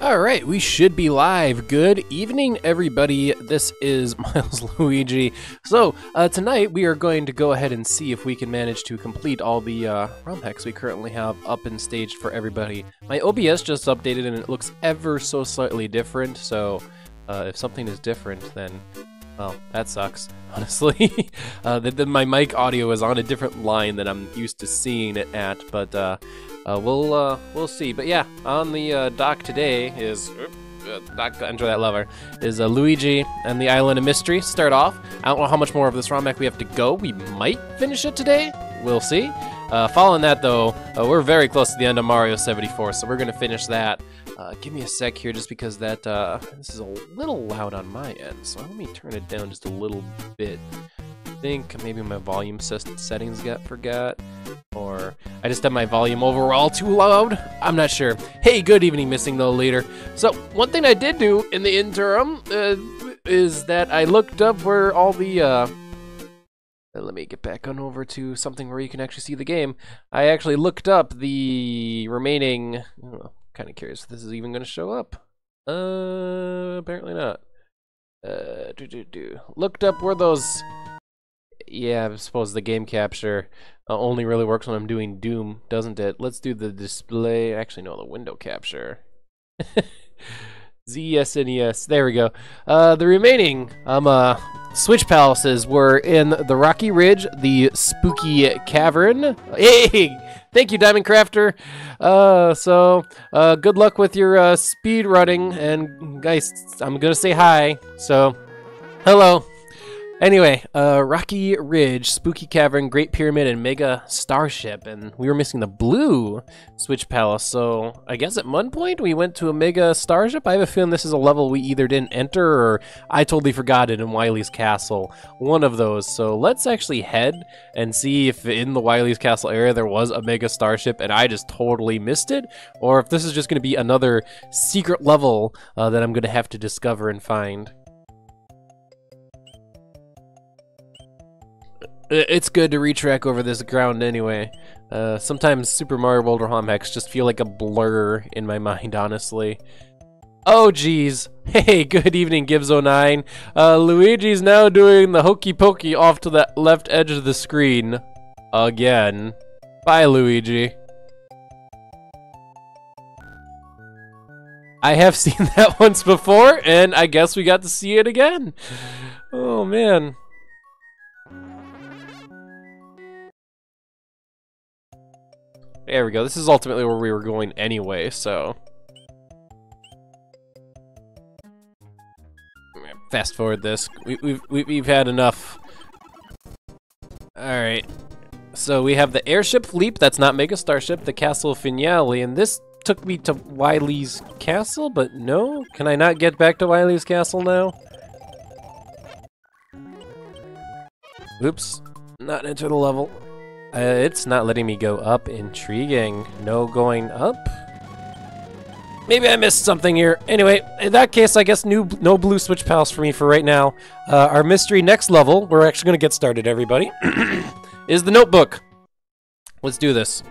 Alright, we should be live. Good evening, everybody. This is Milesluigi. So, tonight we are going to go ahead and see if we can manage to complete all the ROM hacks we currently have up and staged for everybody. My OBS just updated and it looks ever so slightly different, so if something is different, then, well, that sucks, honestly. My mic audio is on a different line than I'm used to seeing it at, but we'll see. But yeah, on the dock today is enter that lever is Luigi and the Island of Mystery. Start off. I don't know how much more of this ROM hack we have to go. We might finish it today. We'll see. Following that though, we're very close to the end of Mario 74, so we're gonna finish that. Give me a sec here, just because that this is a little loud on my end. So let me turn it down just a little bit. I think maybe my volume settings forgot, or I just had my volume overall too loud. I'm not sure. Hey, good evening, Missing the Leader. So one thing I did do in the interim is that I looked up where all the let me get back on over to something where you can actually see the game. I actually looked up the remaining. Oh, kind of curious if this is even going to show up. Apparently not. Looked up where those. Yeah, I suppose the game capture only really works when I'm doing Doom, doesn't it? Let's do the display. Actually, no, the window capture. ZSNES. There we go. The remaining Switch Palaces were in the Rocky Ridge, the Spooky Cavern. Hey! Thank you, Diamond Crafter. Good luck with your speed running. And guys, I'm gonna say hi. So, hello. Anyway, Rocky Ridge, Spooky Cavern, Great Pyramid, and Mega Starship, and we were missing the blue Switch Palace, so I guess at one point we went to a Mega Starship. I have a feeling this is a level we either didn't enter or I totally forgot it in Wily's Castle, one of those. So let's actually head and see if in the Wily's Castle area there was a Mega Starship and I just totally missed it, or if this is just going to be another secret level that I'm going to have to discover and find. It's good to retrack over this ground anyway. Sometimes Super Mario World ROM hacks just feel like a blur in my mind, honestly. Oh, geez. Hey, good evening, Gibbs09. Luigi's now doing the hokey pokey off to the left edge of the screen. Again. Bye, Luigi. I have seen that once before, and I guess we got to see it again. Oh, man. There we go. This is ultimately where we were going anyway, so. Fast forward this. We've had enough. Alright. So we have the airship leap, that's not Mega Starship, the castle finale, and this took me to Wily's Castle, but no? Can I not get back to Wily's Castle now? Oops. Not enter the level. It's not letting me go up. Intriguing. No going up? Maybe I missed something here. Anyway, in that case, I guess no blue Switch Palace for me for right now. Our mystery next level, we're actually going to get started, everybody, is the Notebook. Let's do this.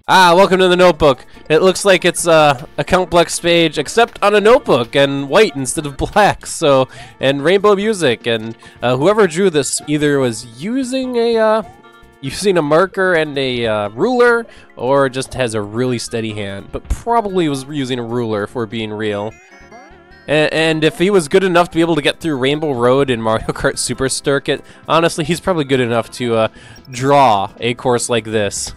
Ah, welcome to the Notebook. It looks like it's a complex page, except on a notebook, and white instead of black, so, and rainbow music, and whoever drew this either was using a marker and a ruler, or just has a really steady hand, but probably was using a ruler if we're being real. And if he was good enough to be able to get through Rainbow Road in Mario Kart Super Circuit, honestly, he's probably good enough to draw a course like this.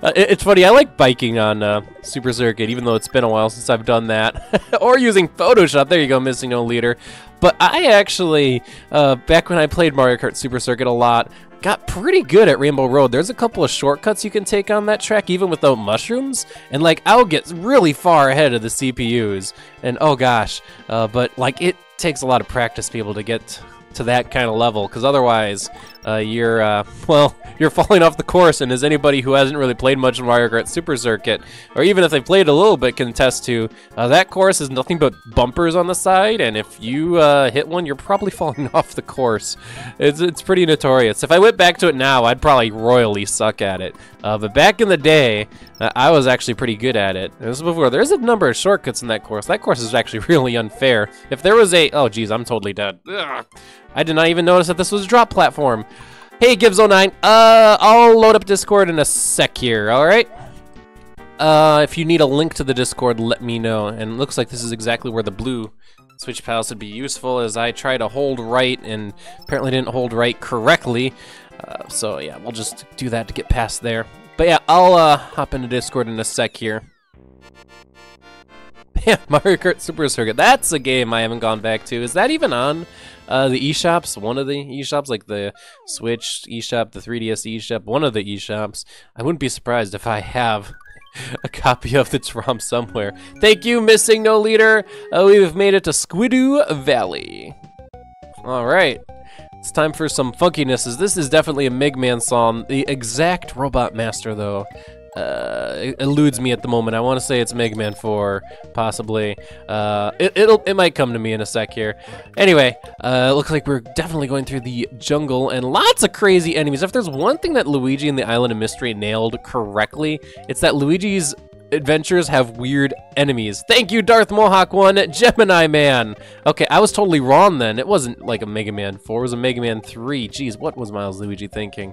It's funny, I like biking on Super Circuit, even though it's been a while since I've done that. Or using Photoshop, there you go, Missing No Leader. But I actually, back when I played Mario Kart Super Circuit a lot, got pretty good at Rainbow Road. There's a couple of shortcuts you can take on that track, even without mushrooms, and like I'll get really far ahead of the CPUs. And oh gosh, but like takes a lot of practice to be able to get to that kind of level, because otherwise you're falling off the course. And as anybody who hasn't really played much of Mario Kart Super Circuit, or even if they played a little bit, can attest to, that course is nothing but bumpers on the side, and if you hit one, you're probably falling off the course. It's pretty notorious. If I went back to it now, I'd probably royally suck at it. But back in the day, I was actually pretty good at it. This is before. There's a number of shortcuts in that course. That course is actually really unfair. If there was a... Oh, geez, I'm totally dead. Ugh. I did not even notice that this was a drop platform. Hey, Gibbs09. I'll load up Discord in a sec here, alright? If you need a link to the Discord, let me know. And it looks like this is exactly where the blue switch palace would be useful, as I try to hold right and apparently didn't hold right correctly. So yeah, we'll just do that to get past there. But yeah, I'll hop into Discord in a sec here. Yeah, Mario Kart Super Circuit. That's a game I haven't gone back to. Is that even on the eShops? One of the eShops, like the Switch eShop, the 3DS eShop, one of the eShops. I wouldn't be surprised if I have a copy of the ROM somewhere. Thank you, Missing No Leader. We've made it to Squidoo Valley. All right. It's time for some funkinesses. This is definitely a Mega Man song. The exact Robot Master, though, eludes me at the moment. I want to say it's Mega Man 4, possibly. It might come to me in a sec here. Anyway, looks like we're definitely going through the jungle and lots of crazy enemies. If there's one thing that Luigi and the Island of Mystery nailed correctly, it's that Luigi's adventures have weird enemies. Thank you, Darth Mohawk 1, Gemini Man. Okay, I was totally wrong then. It wasn't like a Mega Man 4, it was a Mega Man 3. Jeez, what was Milesluigi thinking?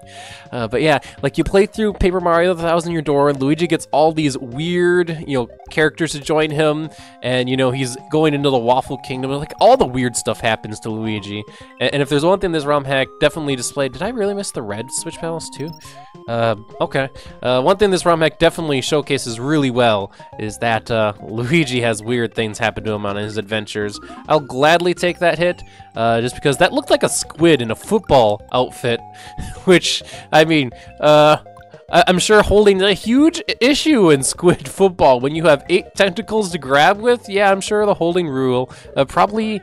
But yeah, like you play through Paper Mario The Thousand Year Door, Luigi gets all these weird, characters to join him, and he's going into the Waffle Kingdom. Like all the weird stuff happens to Luigi. And if there's one thing this ROM hack definitely displayed, did I really miss the red Switch Palace too? Okay. One thing this ROM hack definitely showcases really well is that Luigi has weird things happen to him on his adventures. I'll gladly take that hit, just because that looked like a squid in a football outfit, which, I mean, I'm sure holding a huge issue in squid football when you have 8 tentacles to grab with. Yeah, I'm sure the holding rule probably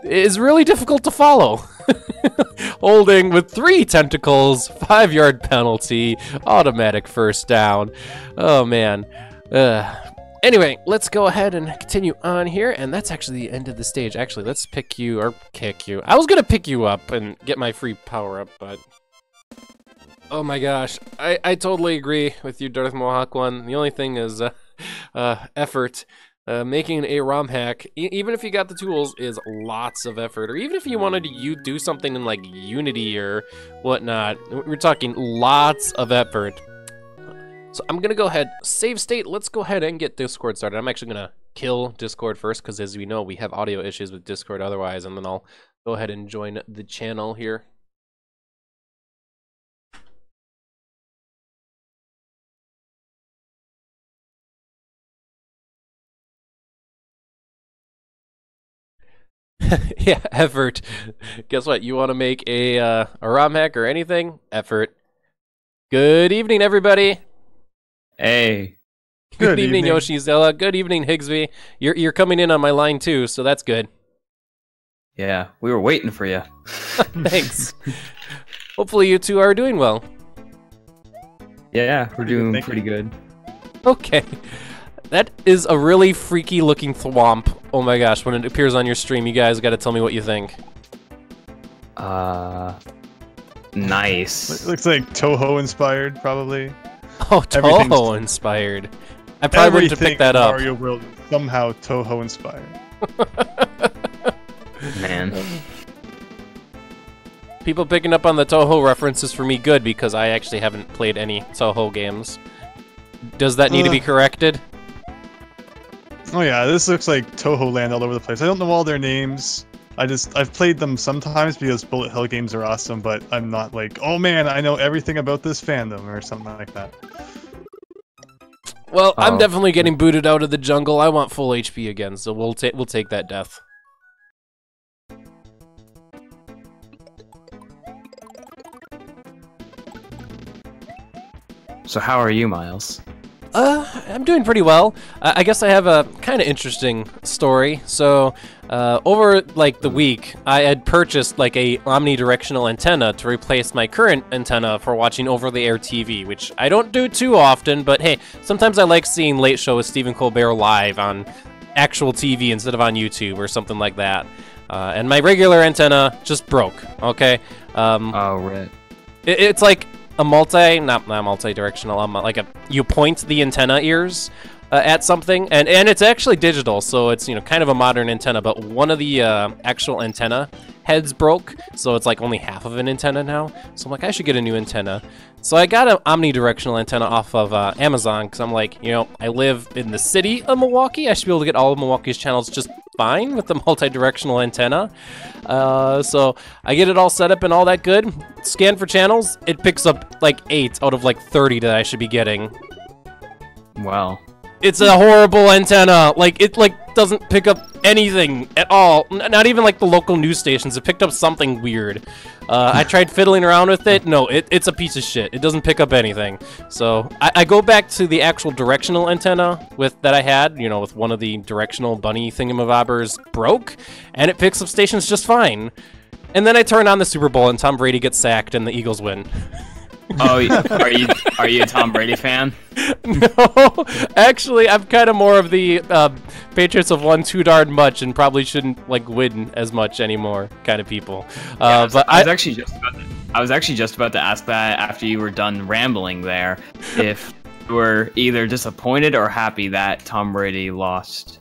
is really difficult to follow. Holding with 3 tentacles, 5-yard penalty, automatic first down. Oh man. Anyway, let's go ahead and continue on here, and that's actually the end of the stage. Actually, let's pick you, or kick you. I was gonna pick you up and get my free power-up, but... Oh my gosh, I totally agree with you, Darth Mohawk 1. The only thing is effort. Making a ROM hack, even if you got the tools, is lots of effort. Or even if you wanted to do something in like Unity or whatnot, we're talking lots of effort. So I'm gonna go ahead, save state. Let's go ahead and get Discord started. I'm actually gonna kill Discord first, because as we know, we have audio issues with Discord otherwise, and then I'll go ahead and join the channel here. Yeah, effort. Guess what? You want to make a ROM hack or anything? Effort. Good evening, everybody. Hey. Good evening, Yoshizilla. Good evening, Higsby. You're coming in on my line too, so that's good. Yeah, we were waiting for you. Thanks. Hopefully you two are doing well. Yeah, we're doing pretty good. Okay. That is a really freaky looking thwomp. Oh my gosh, when it appears on your stream, you guys gotta tell me what you think. Nice. It looks like Toho inspired, probably. Oh, Toho inspired. I probably wouldn't have picked that up. Mario World is somehow Toho inspired. Man. People picking up on the Toho references for me good, because I actually haven't played any Toho games. Does that need to be corrected? Oh yeah, this looks like Toho Land all over the place. I don't know all their names. I've played them sometimes because Bullet Hell games are awesome, but I'm not like, oh man, I know everything about this fandom or something like that. Well, I'm definitely getting booted out of the jungle. I want full HP again, so we'll take that death. So how are you, Miles? I'm doing pretty well. I guess I have a kind of interesting story. So, over like the week, I had purchased like a omnidirectional antenna to replace my current antenna for watching over-the-air TV, which I don't do too often, but hey, sometimes I like seeing Late Show with Stephen Colbert live on actual TV instead of on YouTube or something like that. And my regular antenna just broke, okay? Oh, right. It's like a not multi-directional, you point the antenna ears at something, and it's actually digital, so it's, you know, kind of a modern antenna, but one of the actual antenna heads broke, so it's like only half of an antenna now. So I'm like, I should get a new antenna. So I got an omnidirectional antenna off of Amazon, because I'm like, you know, I live in the city of Milwaukee. I should be able to get all of Milwaukee's channels just fine with the multi-directional antenna. So I get it all set up and all that good. Scan for channels. It picks up like 8 out of like 30 that I should be getting. Wow. It's a horrible antenna. Like, it doesn't pick up anything at all. Not even like the local news stations. It picked up something weird. I tried fiddling around with it. No, it's a piece of shit. It doesn't pick up anything. So I go back to the actual directional antenna that I had, you know, with one of the directional bunny thingamabobbers broke, and it picks up stations just fine. And then I turn on the Super Bowl and Tom Brady gets sacked and the Eagles win. Oh, are you a Tom Brady fan? No, actually, I'm kind of more of the Patriots have won too darn much and probably shouldn't like win as much anymore kind of people. Yeah, but I was actually just about to ask that after you were done rambling there, if you were either disappointed or happy that Tom Brady lost.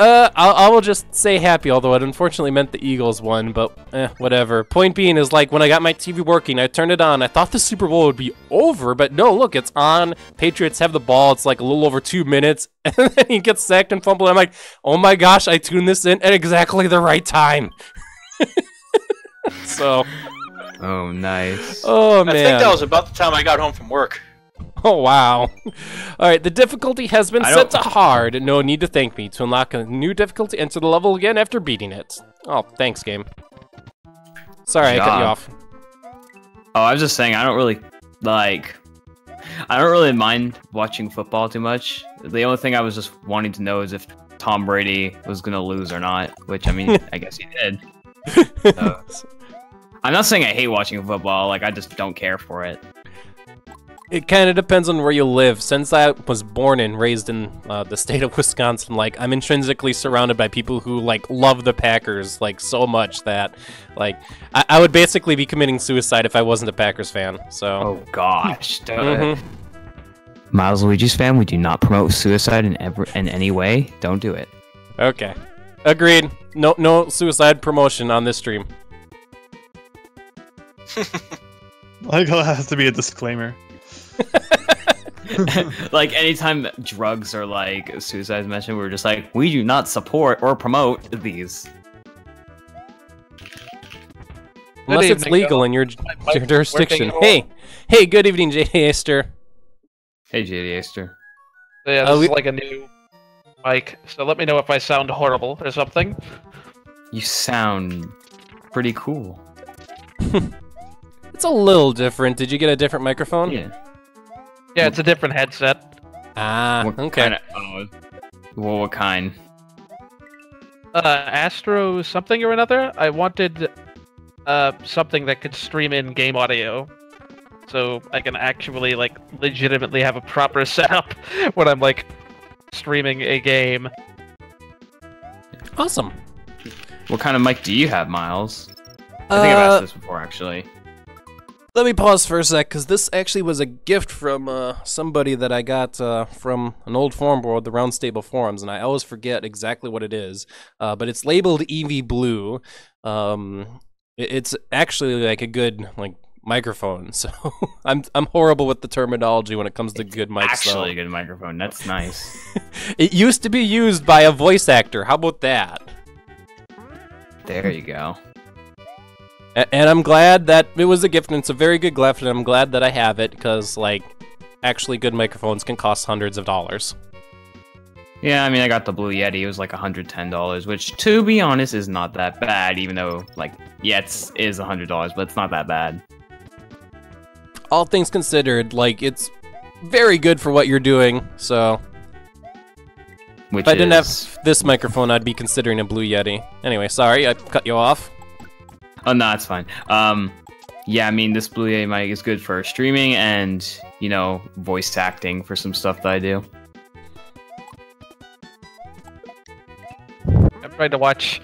I will just say happy, although it unfortunately meant the Eagles won, but whatever. Point being is, like, when I got my TV working, I turned it on. I thought the Super Bowl would be over, but no, look, it's on. Patriots have the ball. It's like a little over 2 minutes, and then he gets sacked and fumbled. I'm like, oh my gosh, I tuned this in at exactly the right time. So. Oh, nice. Oh, man. I think that was about the time I got home from work. Oh, wow. All right, the difficulty has been set to hard. No need to thank me. To unlock a new difficulty, enter the level again after beating it. Oh, thanks, game. Sorry, I cut you off. Oh, I was just saying, I don't really mind watching football too much. The only thing I was just wanting to know is if Tom Brady was going to lose or not, which, I mean, I guess he did. So, I'm not saying I hate watching football, like, I just don't care for it. It kind of depends on where you live. Since I was born and raised in the state of Wisconsin, like, I'm intrinsically surrounded by people who, like, love the Packers, like, so much that, like, I would basically be committing suicide if I wasn't a Packers fan, so... Oh, gosh. Milesluigi's fan, we do not promote suicide in any way. Don't do it. Okay. Agreed. No suicide promotion on this stream. Like, it has to be a disclaimer. Like, anytime drugs or like suicide is mentioned, we're just like, we do not support or promote these. Unless it's legal in your jurisdiction. Hey, good evening, J.D. Aster. Hey, J.D. Aster. Yeah, this is like a new mic, so let me know if I sound horrible or something. You sound pretty cool. It's a little different. Did you get a different microphone? Yeah, it's a different headset. Ah, okay. Well, what kind? Astro something or another. I wanted something that could stream in game audio, so I can actually like legitimately have a proper setup when I'm like streaming a game. Awesome. What kind of mic do you have, Miles? I think I've asked this before, actually. Let me pause for a sec, because this actually was a gift from somebody that I got from an old forum board, the Round Stable Forums, and I always forget exactly what it is. But it's labeled EV Blue. It's actually like a good microphone, so I'm horrible with the terminology when it comes to good mics. Actually, a good microphone. That's nice. It used to be used by a voice actor. How about that? There you go. And I'm glad that it was a gift, and it's a very good gift, and I'm glad that I have it, because, like, actually good microphones can cost hundreds of dollars. Yeah, I mean, I got the Blue Yeti. It was like $110, which, to be honest, is not that bad, even though, like, yeah, it is $100, but it's not that bad. All things considered, like, it's very good for what you're doing. So Which if I didn't have this microphone, I'd be considering a Blue Yeti. Anyway, sorry, I cut you off. Oh no, it's fine. Yeah, I mean this Blue Yeti mic is good for streaming and voice acting for some stuff that I do. I'm trying to watch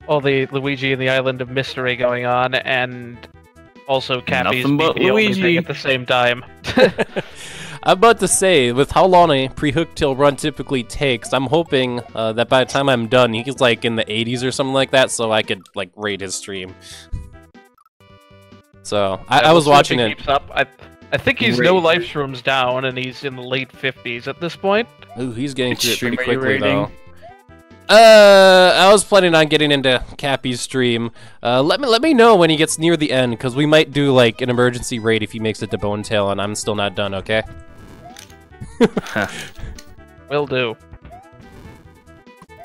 all the Luigi and the Island of Mystery going on, and also Cappy's Nothing but being the only Luigi. thing at the same time. I'm about to say, with how long a pre-hook till run typically takes, I'm hoping that by the time I'm done, he's like in the 80s or something like that, so I could like rate his stream. So I was watching it. Keeps up. I think he's no live streams down, and he's in the late 50s at this point. Ooh, he's getting to it Stream pretty quickly rating? though. I was planning on getting into Cappy's stream. Let me know when he gets near the end, because we might do like an emergency raid if he makes it to Bone Tail, and I'm still not done. Okay. Will do.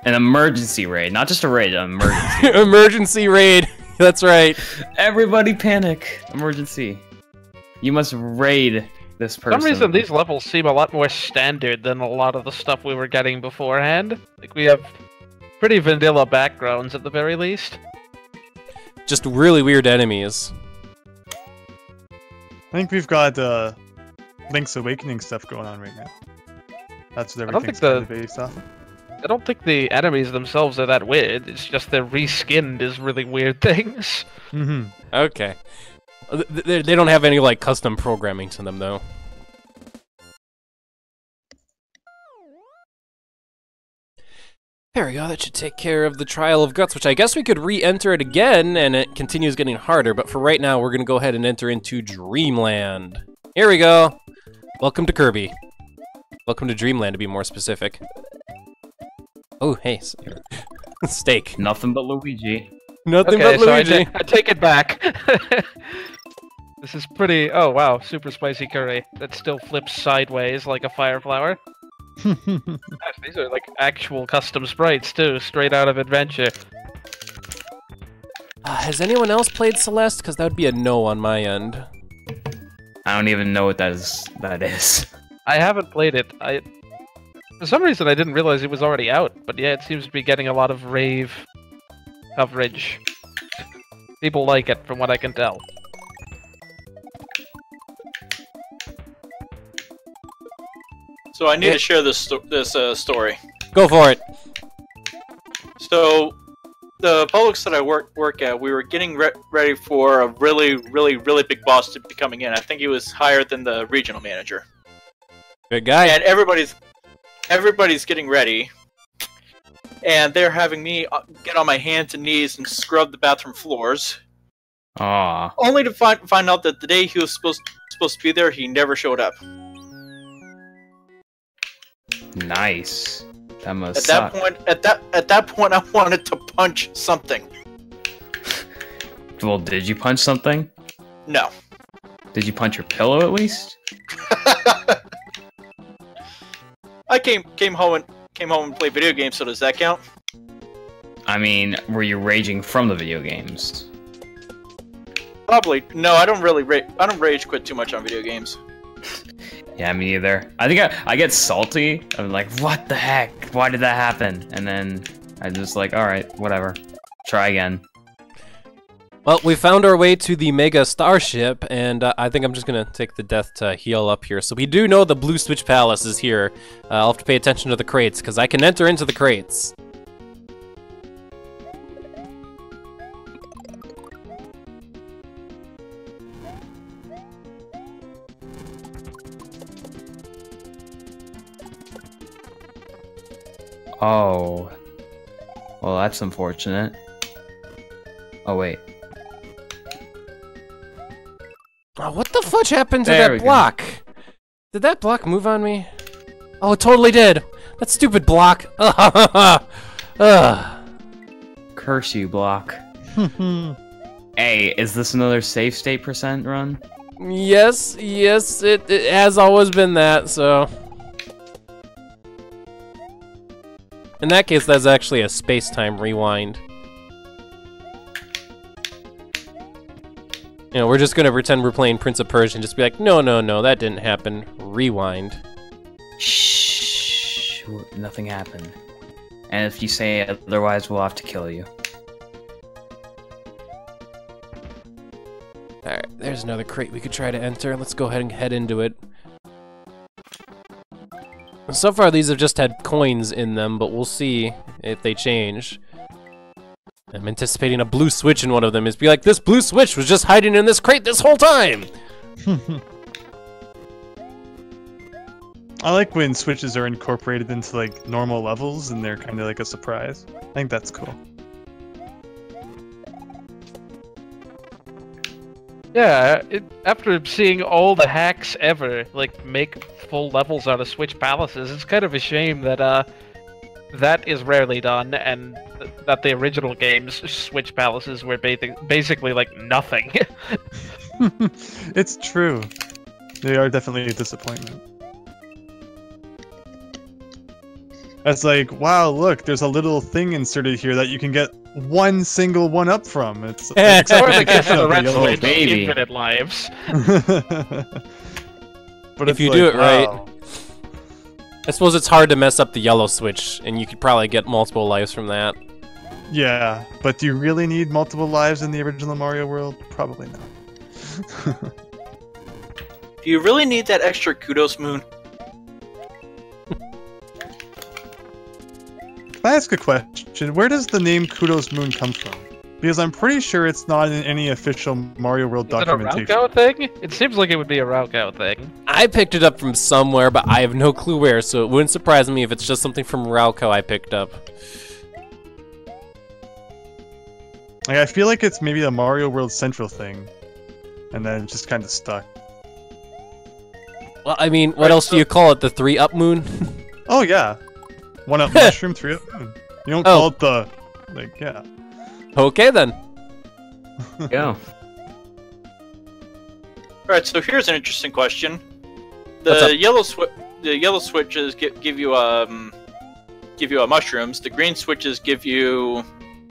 An emergency raid, not just a raid, an emergency. Emergency raid. That's right. Everybody panic. Emergency. You must raid this person. For some reason, these levels seem a lot more standard than a lot of the stuff we were getting beforehand. Like, we have pretty vanilla backgrounds at the very least. Just really weird enemies. I think we've got Link's Awakening stuff going on right now. That's what I don't think everything's kind of based off of. I don't think the enemies themselves are that weird. It's just they're reskinned as really weird things. Mm-hmm. Okay. They don't have any like custom programming to them though. There we go, that should take care of the Trial of Guts, which I guess we could re-enter it again, and it continues getting harder, but for right now, we're gonna go ahead and enter into Dreamland. Here we go! Welcome to Kirby. Welcome to Dreamland, to be more specific. Oh, hey. Steak. Nothing but Luigi. Nothing Okay, but so Luigi. I take it back. This is pretty... Oh, wow, super spicy curry that still flips sideways like a fire flower. Gosh, these are like actual custom sprites too, straight out of Adventure. Has anyone else played Celeste? Because that would be a no on my end. I don't even know what that is. I haven't played it. For some reason I didn't realize it was already out, but yeah, it seems to be getting a lot of rave coverage. People like it, from what I can tell. So I need to share this story. Go for it. So the Publix that I work at, we were getting ready for a really big boss to be coming in. I think he was higher than the regional manager. Good guy. And everybody's getting ready, and they're having me get on my hands and knees and scrub the bathroom floors. Aw. Only to find out that the day he was supposed to be there, he never showed up. Nice. That must At suck. that point, I wanted to punch something. Well, did you punch something? No. Did you punch your pillow at least? I came home and played video games. So does that count? I mean, were you raging from the video games? Probably. No, I don't really I don't rage quit too much on video games. Yeah, me either. I think I get salty. I'm like, what the heck? Why did that happen? And then I just like, alright, whatever. Try again. Well, we found our way to the Mega Starship, and I think I'm just gonna take the death to heal up here. So we do know the Blue Switch Palace is here. I'll have to pay attention to the crates, because I can enter into the crates. Oh. Well, that's unfortunate. Oh, wait. Oh, what the fudge happened to There we that go. block? Did that block move on me? Oh, it totally did. That stupid block. Ugh. Curse you, block. Hey, is this another safe state % run? Yes, it has always been that, so... In that case, that's actually a space-time rewind. You know, we're just gonna pretend we're playing Prince of Persia and just be like, no, that didn't happen. rewind. Shh. Nothing happened. And if you say otherwise, we'll have to kill you. Alright, there's another crate we could try to enter. Let's go ahead and head into it. So far, these have just had coins in them, but we'll see if they change. I'm anticipating a blue switch in one of them. It's be like, this blue switch was just hiding in this crate this whole time! I like when switches are incorporated into like normal levels and they're kind of like a surprise. I think that's cool. Yeah, after seeing all the hacks ever, like, make full levels out of Switch palaces, it's kind of a shame that, that is rarely done, and that the original game's Switch palaces were basically, like, nothing. It's true. They are definitely a disappointment. It's like, wow, look, there's a little thing inserted here that you can get one single one up from. It's Or they get the red yellow switch, baby. infinite lives. But If you do it right. I suppose it's hard to mess up the yellow switch, and you could probably get multiple lives from that. Yeah, but do you really need multiple lives in the original Mario world? Probably not. Do you really need that extra kudos moon? Can I ask a question? Where does the name Kudos Moon come from? Because I'm pretty sure it's not in any official Mario World Is it a documentation. Raukau thing? It seems like it would be a Raukau thing. I picked it up from somewhere, but I have no clue where, so it wouldn't surprise me if it's just something from Raukau I picked up. Like, I feel like it's maybe a Mario World Central thing, and then it's just kind of stuck. Well, I mean, what else do you call it? The 3-up moon? Oh yeah, 1-up mushroom, 3-up moon. You don't call it the, like, yeah. Okay, then. Go. Alright, so here's an interesting question. What's up? The yellow switches give you mushrooms. The green switches give you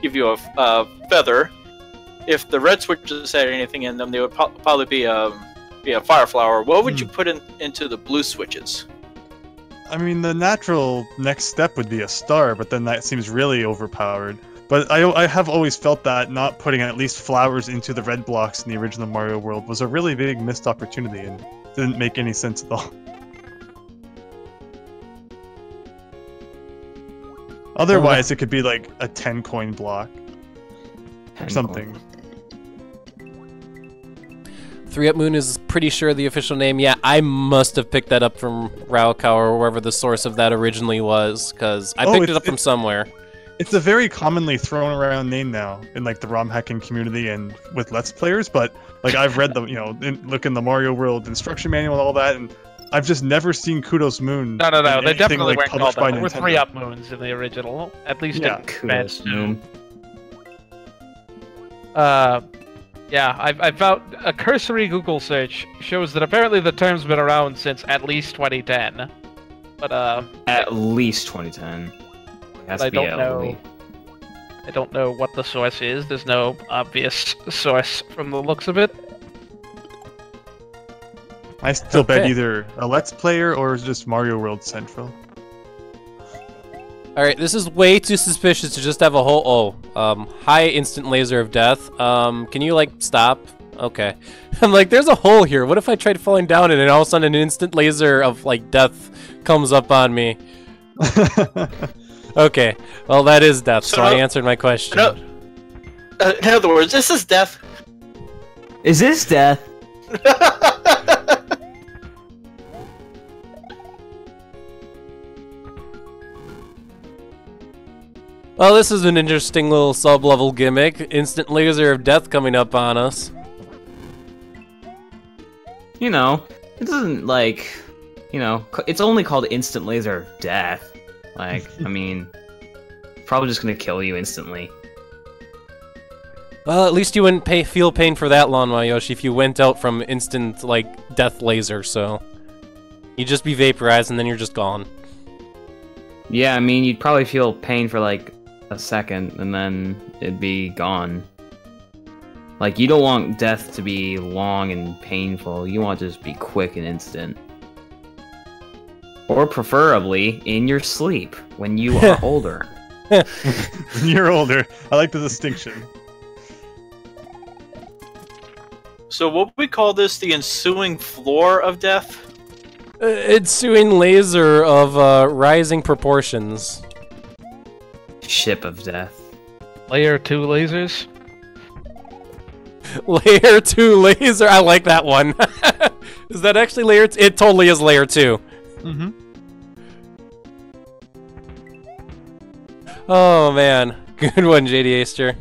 a feather. If the red switches had anything in them, they would probably be a fire flower. What would you put into the blue switches? I mean, the natural next step would be a star, but then that seems really overpowered. But I have always felt that not putting at least flowers into the red blocks in the original Mario World was a really big missed opportunity and didn't make any sense at all. Otherwise, it could be like a 10-coin block or something. 3-up moon is pretty sure the official name. Yeah, I must have picked that up from Raukau or wherever the source of that originally was, because I picked it up from somewhere. It's a very commonly thrown around name now in like the ROM hacking community and with Let's Players, but like I've read the, look in the Mario World instruction manual and all that, and I've just never seen Kudos Moon. No, they definitely like, weren't called that. There were Nintendo. 3-up moons in the original, at least in Kudos Moon. Yeah, I found a cursory Google search shows that apparently the term's been around since at least 2010. But At least 2010. I don't know. I don't know what the source is. There's no obvious source from the looks of it. I still bet either a Let's Player or just Mario World Central. Alright, this is way too suspicious to just have a whole... high instant laser of death. Can you, like, stop? Okay. I'm like, there's a hole here. What if I tried falling down it and all of a sudden an instant laser of, like, death comes up on me? Okay. Well, that is death, so I answered my question. In other words, this is death. Is this death? Well, this is an interesting little sub-level gimmick. Instant laser of death coming up on us. You know, it doesn't, like, it's only called instant laser of death. Like, I mean, probably just gonna kill you instantly. Well, at least you wouldn't feel pain for that long, Yoshi, if you went out from instant, like, death laser, so... You'd just be vaporized and then you're just gone. Yeah, I mean, you'd probably feel pain for, like, a second, and then it'd be gone. Like, you don't want death to be long and painful. You want it to just be quick and instant. Or preferably in your sleep when you are older. You're older. I like the distinction. So what we call this the ensuing floor of death? Ensuing laser of rising proportions. Ship of death. Layer 2 lasers. Layer 2 laser. I like that one. Is that actually layer 2? It totally is layer 2. Mm-hmm. Oh man, good one, JD Aster.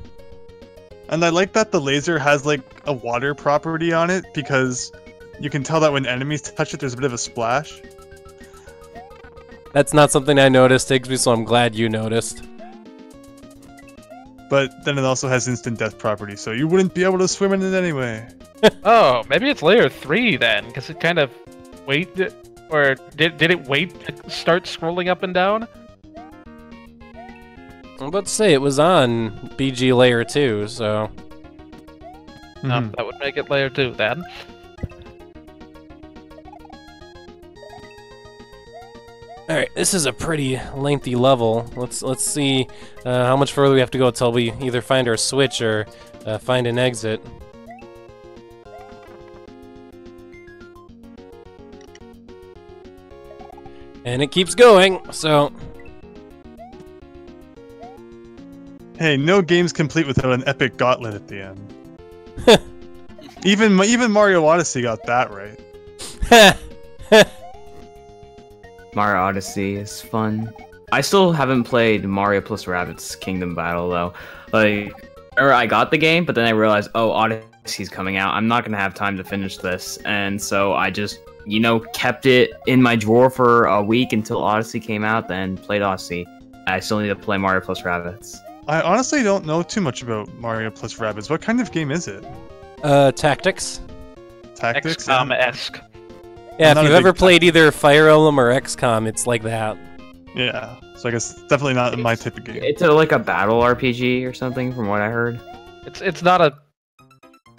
And I like that the laser has like a water property on it because you can tell that when enemies touch it, there's a bit of a splash. That's not something I noticed, Igsby, so I'm glad you noticed. But then it also has instant death property, so you wouldn't be able to swim in it anyway. Oh, maybe it's layer 3 then, because it kind of waited, or did it wait to start scrolling up and down? I'm about to say it was on BG layer 2, so... Mhm. That would make it layer 2 then. Alright, this is a pretty lengthy level. Let's see how much further we have to go until we either find our switch or find an exit. And it keeps going, so... Hey, no game's complete without an epic gauntlet at the end. Even Mario Odyssey got that right. Mario Odyssey is fun. I still haven't played Mario plus Rabbids Kingdom Battle though. Like, or I got the game, but then I realized, oh, Odyssey's coming out. I'm not gonna have time to finish this, and so I just, you know, kept it in my drawer for a week until Odyssey came out. Then played Odyssey. I still need to play Mario plus Rabbids. I honestly don't know too much about Mario plus Rabbids. What kind of game is it? Tactics. Tactics? XCOM-esque. Yeah, I'm if not you've a ever big played either Fire Emblem or XCOM, it's like that. Yeah. So I guess definitely not my type of game. It's like a battle RPG or something, from what I heard. It's not a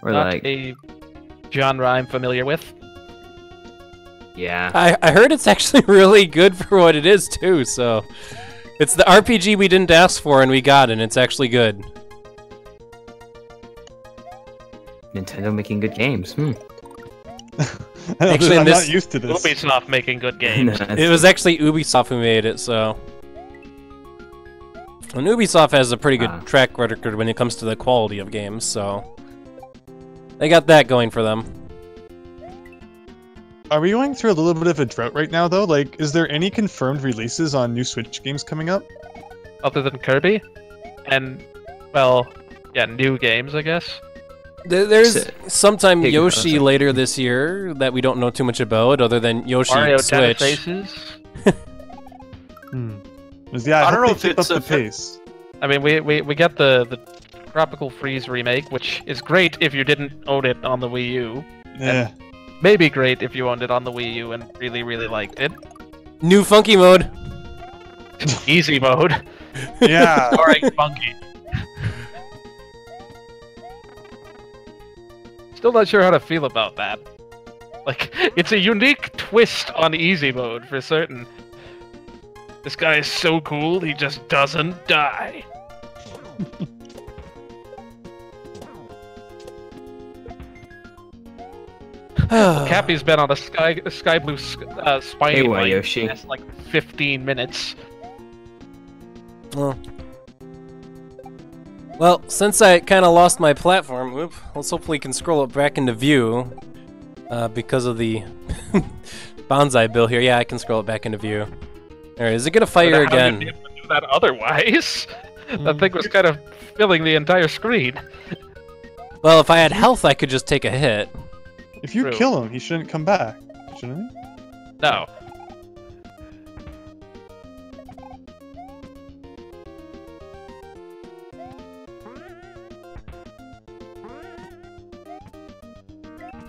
Or not like, a genre I'm familiar with. yeah. I heard it's actually really good for what it is, too, so... It's the RPG we didn't ask for and we got, and it's actually good. Nintendo making good games. Actually, I'm this- not used to this. Ubisoft making good games. It was actually Ubisoft who made it, so... And Ubisoft has a pretty good track record when it comes to the quality of games, so... They got that going for them. Are we going through a little bit of a drought right now, though? Like, is there any confirmed releases on new Switch games coming up? Other than Kirby, and well, yeah, new games, I guess. There's sometime Take it Yoshi for a later this year that we don't know too much about, other than Yoshi Mario Switch. Faces. Yeah, I I don't hope know they if keep up it's the a pace. I mean, we get the Tropical Freeze remake, which is great if you didn't own it on the Wii U. Yeah. Maybe great if you owned it on the Wii U and really, really liked it. New funky mode. Easy mode. Yeah. Alright, funky. Still not sure how to feel about that. Like, it's a unique twist on easy mode for certain. This guy is so cool, he just doesn't die. Cappy's been on a sky blue spiny Hey, why, line Yoshi? for the last, like 15 minutes. Well, since I kind of lost my platform, let's hopefully can scroll it back into view. Because of the bonsai bill here. Yeah, I can scroll it back into view. Alright, is it gonna fire How again? did you be able to do that otherwise? That thing was kind of filling the entire screen. Well, if I had health, I could just take a hit. If you True. kill him, he shouldn't come back, shouldn't he? No.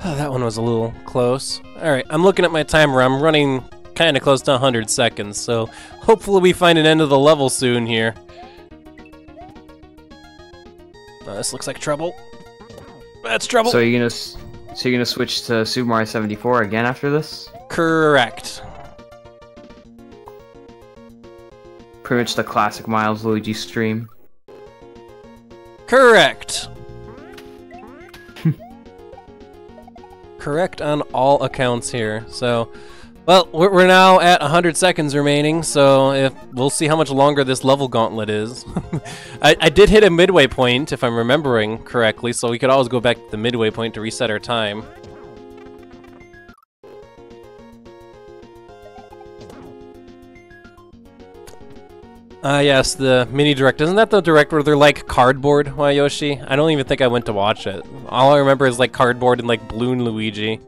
Oh, that one was a little close. Alright, I'm looking at my timer. I'm running kind of close to 100 seconds, so hopefully we find an end of the level soon here. This looks like trouble. That's trouble. So you're gonna switch to Super Mario 74 again after this? Correct. pretty much the classic Milesluigi stream. Correct. Correct on all accounts here. So, well, we're now at 100 seconds remaining, so we'll see how much longer this level gauntlet is. I did hit a midway point, if I'm remembering correctly, so we could always go back to the midway point to reset our time. Yes, the mini direct. Isn't that the direct where they're like cardboard, Yoshi? I don't even think I went to watch it. All I remember is like cardboard and like Balloon Luigi.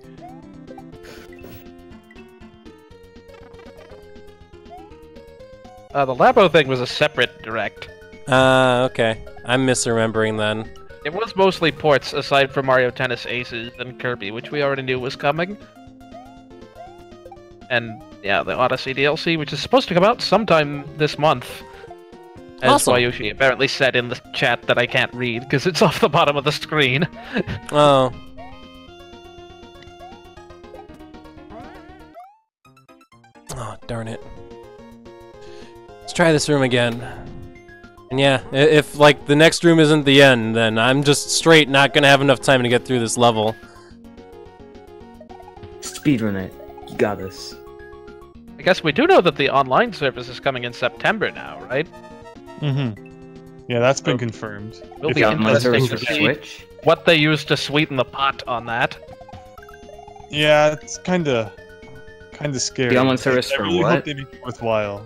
The Labo thing was a separate direct. Okay. I'm misremembering then. It was mostly ports, aside from Mario Tennis Aces and Kirby, which we already knew was coming. And yeah, the Odyssey DLC, which is supposed to come out sometime this month. As Awesome. Yoshi apparently said in the chat that I can't read, because it's off the bottom of the screen. Oh. Oh, darn it. Let's try this room again. And yeah, if like the next room isn't the end, then I'm just straight not gonna have enough time to get through this level. Speedrun it. You got this. I guess we do know that the online service is coming in September now, right? Mm-hmm. Yeah, that's been confirmed. Will If be you- Online interesting service to for see Switch. what they use to sweeten the pot on that. Yeah, it's kinda scary. The online service I for really what? hope they make it worthwhile.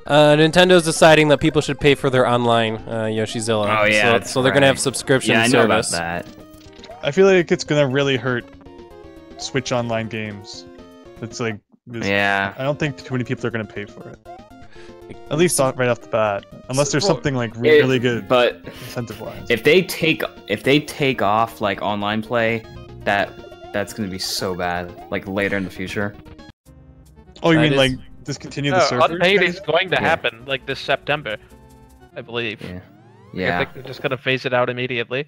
Nintendo's deciding that people should pay for their online Yoshizilla. Oh, yeah, so, that's so they're gonna have right. subscription Yeah, I know about service. that. I feel like it's gonna really hurt Switch Online games. It's like, Yeah. I don't think too many people are gonna pay for it. At least right off the bat, unless there's Well, something like really good But incentive-wise. if they take off like online play, that's gonna be so bad. Like later in the future. Oh, you That mean is- like discontinue the server? Unpaid is going to Yeah. happen like this September, I believe. Yeah. I Yeah. think they're just gonna phase it out immediately.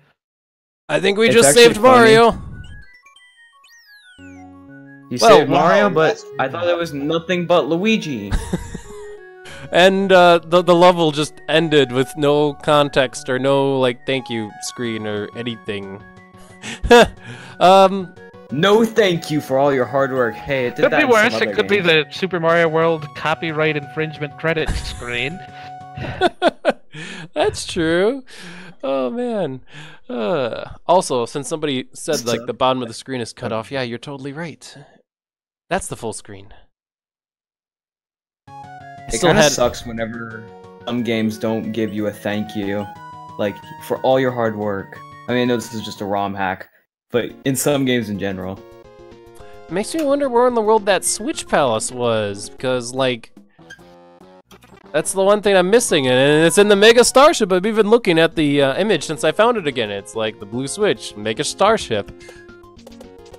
I think we It's just actually saved funny. Mario. You Well, saved Mario, wow, but that's I thought it was nothing but Luigi. And the level just ended with no context or no like thank you screen or anything. No, thank you for all your hard work. Hey, it did Could that be in some worse. other It could be games. the Super Mario World copyright infringement credits screen. That's true. Oh man. Also, since somebody said like the bottom of the screen is cut off, yeah, you're totally right. That's the full screen. It Still kind of had sucks whenever some games don't give you a thank you, like for all your hard work. I mean, I know this is just a ROM hack, but in some games in general. makes me wonder where in the world that Switch Palace was, because like that's the one thing I'm missing, and it's in the Mega Starship. I've been looking at the image since I found it again. It's like the blue Switch, Mega Starship.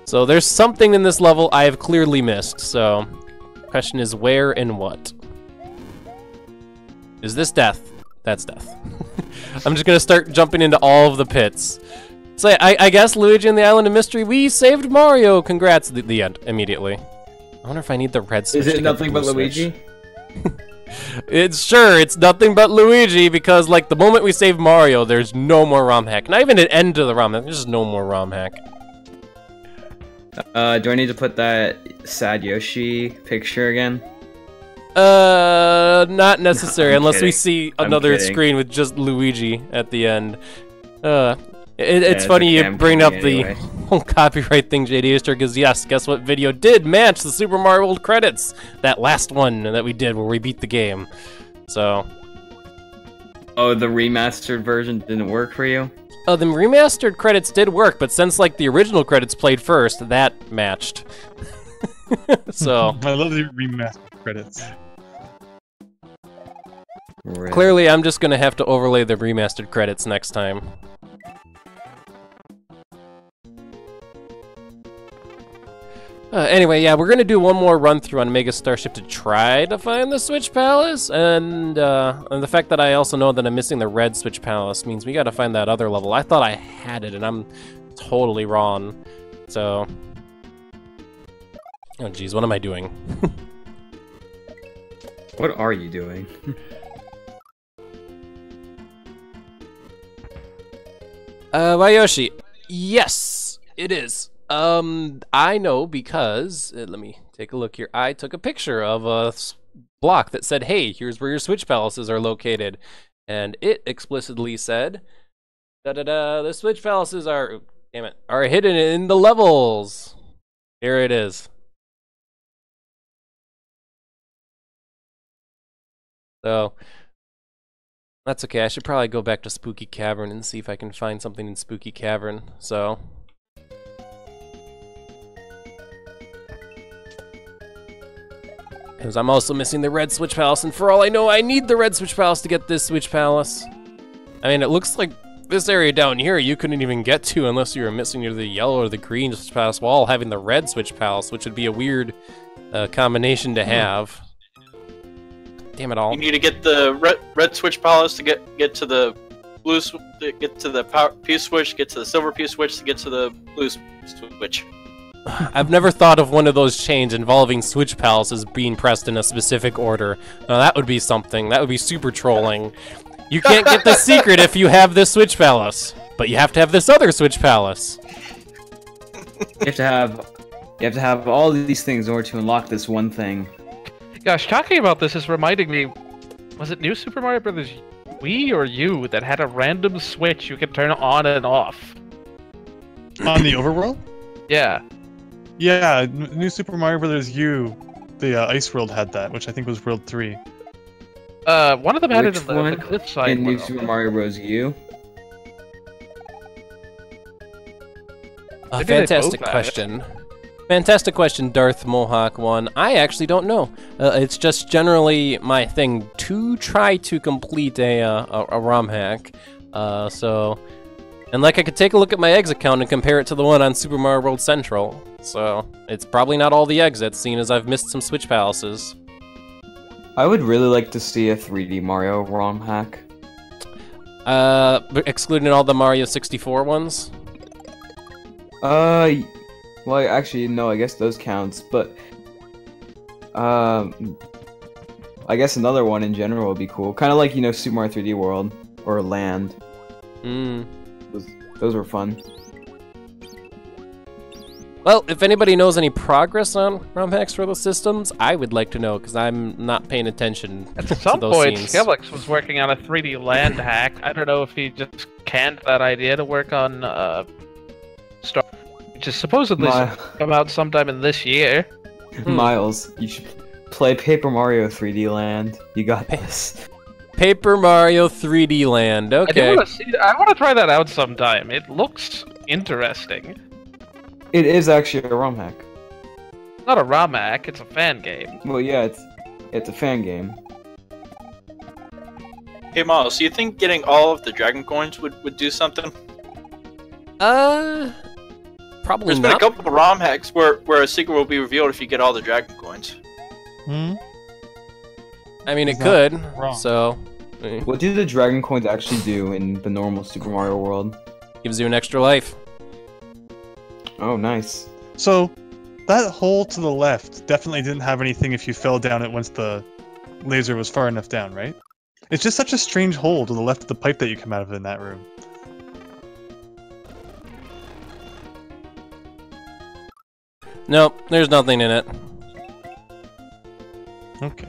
So there's something in this level I have clearly missed. So, question is where and what? Is this death? That's death. I'm just gonna start jumping into all of the pits. So I guess Luigi and the Island of Mystery, we saved Mario. Congrats, the end immediately. I wonder if I need the red switch. Is to it get nothing the but blue switch. Luigi? It's nothing but Luigi, because like the moment we save Mario, there's no more ROM hack. Not even an end to the ROM hack. There's just no more ROM hack. Do I need to put that sad Yoshi picture again? Not necessary, I'm unless we kidding. see I'm another kidding. screen with just Luigi at the end. It's it's funny okay, you I'm bring up kidding the anyway. whole copyright thing, JD Easter, because yes, guess what video did match the Super Mario World credits? That last one that we did where we beat the game. So, Oh, the remastered version didn't work for you? oh, the remastered credits did work, but since like the original credits played first, that matched. So, I love the remastered credits. Right. clearly I'm just gonna have to overlay the remastered credits next time. Anyway, yeah, we're gonna do one more run through on Mega Starship to try to find the Switch Palace, and the fact that I also know that I'm missing the red Switch Palace means we gotta find that other level. I thought I had it, and I'm totally wrong. So, oh geez, what am I doing? What are you doing? Wayoshi, yes, it is. I know because, let me take a look here. I took a picture of a block that said, hey, here's where your switch palaces are located. And it explicitly said, the switch palaces are, damn it, are hidden in the levels. Here it is. So, that's okay. I should probably go back to Spooky Cavern and see if I can find something in Spooky Cavern. So, because I'm also missing the red switch palace, and for all I know, I need the red switch palace to get this switch palace. I mean, it looks like this area down here you couldn't even get to unless you were missing either the yellow or the green switch palace while having the red switch palace, which would be a weird combination to have. Damn it all. You need to get the red switch palace to get to the blue, to get to the power P switch, get to the silver P switch, to get to the blue switch. I've never thought of one of those chains involving switch palaces being pressed in a specific order. Now that would be something. That would be super trolling. You can't get the secret if you have this switch palace, but you have to have this other switch palace. You have to have all these things in order to unlock this one thing. Gosh, talking about this is reminding me, was it New Super Mario Bros. Wii or U that had a random switch you could turn on and off? On the overworld? Yeah. Yeah, New Super Mario Bros. U, the Ice World had that, which I think was World 3. One of them had it Which in the cliffside in New world. Super Mario Bros. U? A Maybe they fantastic both had it. question. Fantastic question, Darth Mohawk 1. I actually don't know. It's just generally my thing to try to complete a ROM hack. And like I could take a look at my eggs account and compare it to the one on Super Mario World Central. So it's probably not all the exits, seeing as I've missed some switch palaces. I would really like to see a 3D Mario ROM hack. Excluding all the Mario 64 ones. Well, actually, no, I guess those counts, but, I guess another one in general would be cool. Kind of like, Super Mario 3D World, or Land. Those were fun. Well, if anybody knows any progress on ROM hacks for those systems, I would like to know, because I'm not paying attention At to some those point, scenes. Felix was working on a 3D land hack. I don't know if he just canned that idea to work on, Star, which is supposedly come out sometime in this year. Miles, you should play Paper Mario 3D Land. You got this. Paper Mario 3D Land, okay. I want to try that out sometime. It looks interesting. It is actually a ROM hack. It's not a ROM hack, it's a fan game. Well, yeah, it's a fan game. Hey Miles, do you think getting all of the dragon coins would do something? Probably There's been a not. couple of ROM hacks where a secret will be revealed if you get all the dragon coins. Hmm? I mean, it Is that could, wrong? so... What do the Dragon Coins actually do in the normal Super Mario world? Gives you an extra life. Oh, nice. So, that hole to the left definitely didn't have anything if you fell down it once the laser was far enough down, right? It's just such a strange hole to the left of the pipe that you come out of in that room. Nope, there's nothing in it. Okay.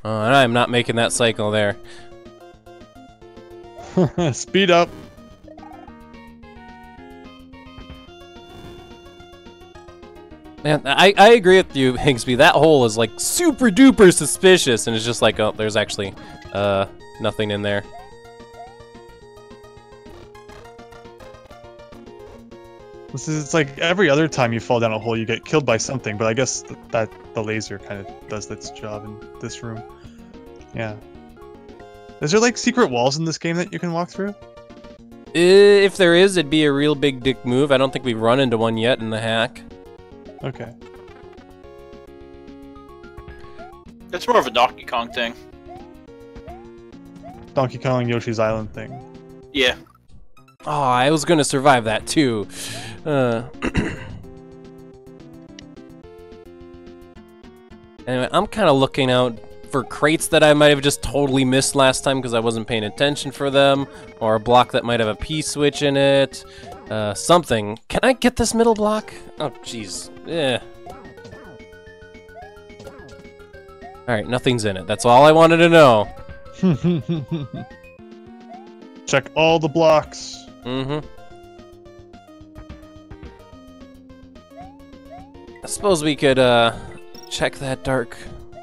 Oh, and I'm not making that cycle there. Speed up. Man, I agree with you, Higsby. That hole is like super duper suspicious, and it's just like, oh, there's actually nothing in there. It's like every other time you fall down a hole, you get killed by something, but I guess that the laser kind of does its job in this room. Yeah. Is there like secret walls in this game that you can walk through? If there is, it'd be a real big dick move. I don't think we've run into one yet in the hack. Okay. It's more of a Donkey Kong thing. Donkey Kong Yoshi's Island thing. Yeah. Oh, I was gonna survive that too. Anyway, I'm kind of looking out for crates that I might have just totally missed last time because I wasn't paying attention for them, or a block that might have a P-switch in it. Something. Can I get this middle block? Oh, jeez. Yeah. Alright, nothing's in it. That's all I wanted to know. Check all the blocks. Mm-hmm. I suppose we could, check that dark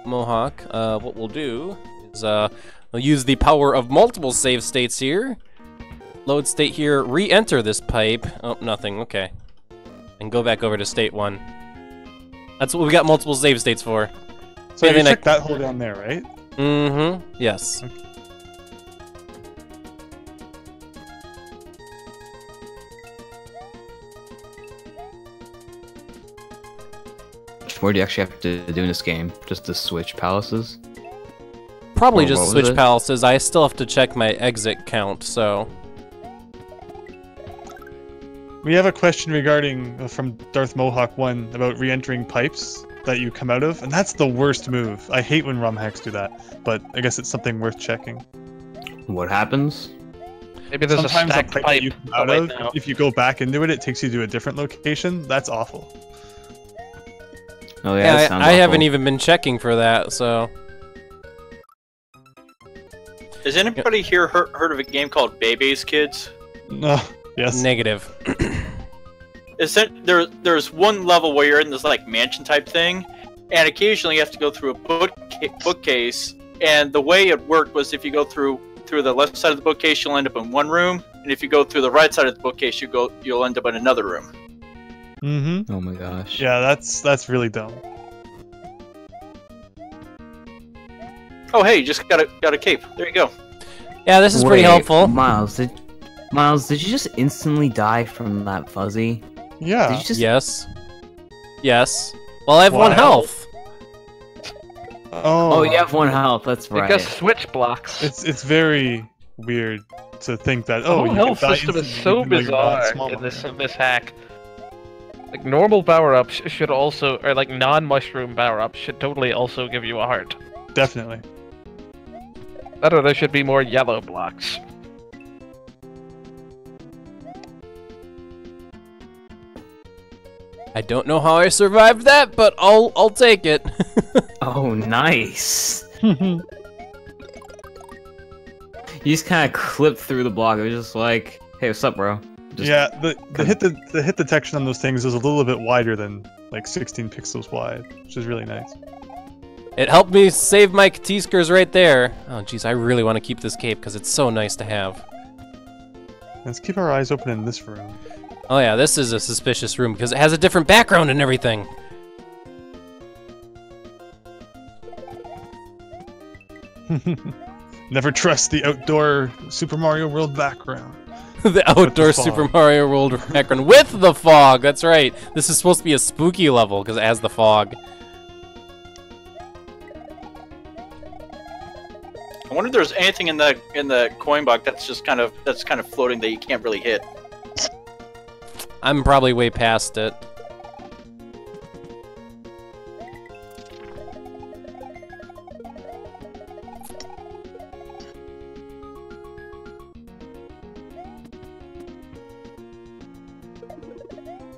mohawk. What we'll do is, we'll use the power of multiple save states here. Load state here, re-enter this pipe. Oh, nothing, okay. And go back over to state 1. That's what we got multiple save states for. So you check that hole down there, right? Mm-hmm, yes. Okay. What do you actually have to do in this game? Just to switch palaces? Probably Or just what was switch it? palaces. I still have to check my exit count, so... We have a question regarding from Darth Mohawk 1 about re-entering pipes that you come out of, and that's the worst move. I hate when ROM hacks do that, but I guess it's something worth checking. What happens? Maybe there's Sometimes a stacked pipe pipe. that you come out right of, now. if you go back into it, it takes you to a different location. That's awful. Oh yeah, Yeah, that sounds I haven't awful. even been checking for that, so... Has anybody here heard of a game called Bebe's Kids? No. Yes. Negative. There's one level where you're in this like mansion type thing, and occasionally you have to go through a bookcase. And the way it worked was if you go through the left side of the bookcase, you'll end up in one room, and if you go through the right side of the bookcase, you'll end up in another room. Mm-hmm. Oh my gosh. Yeah, that's really dumb. Oh hey, you just got a cape. There you go. Yeah, this is pretty Wait, helpful. Miles, did you just instantly die from that fuzzy? Yeah. Did you just... Yes. Yes. Well, I have one Wow. health. Oh, you have 1 health. That's right. Because switch blocks. It's very weird to think that The whole you health can die system is instantly so even though you're not bizarre small in this enough. hack. Like normal power-ups should also, or like non-mushroom power-ups should totally also give you a heart. Definitely. I don't know, there should be more yellow blocks. I don't know how I survived that, but I'll take it. Oh, nice. You just kind of clipped through the block. It was just like, hey, what's up, bro? Just Yeah, the hit detection on those things is a little bit wider than like 16 pixels wide, which is really nice. It helped me save my T-skers right there. Oh, jeez, I really want to keep this cape because it's so nice to have. Let's keep our eyes open in this room. Oh yeah, this is a suspicious room because it has a different background and everything. Never trust the outdoor Super Mario World background. The outdoor fog. Super Mario World background with the fog. That's right. This is supposed to be a spooky level because it has the fog. I wonder if there's anything in the coin box that's kind of floating that you can't really hit. I'm probably way past it.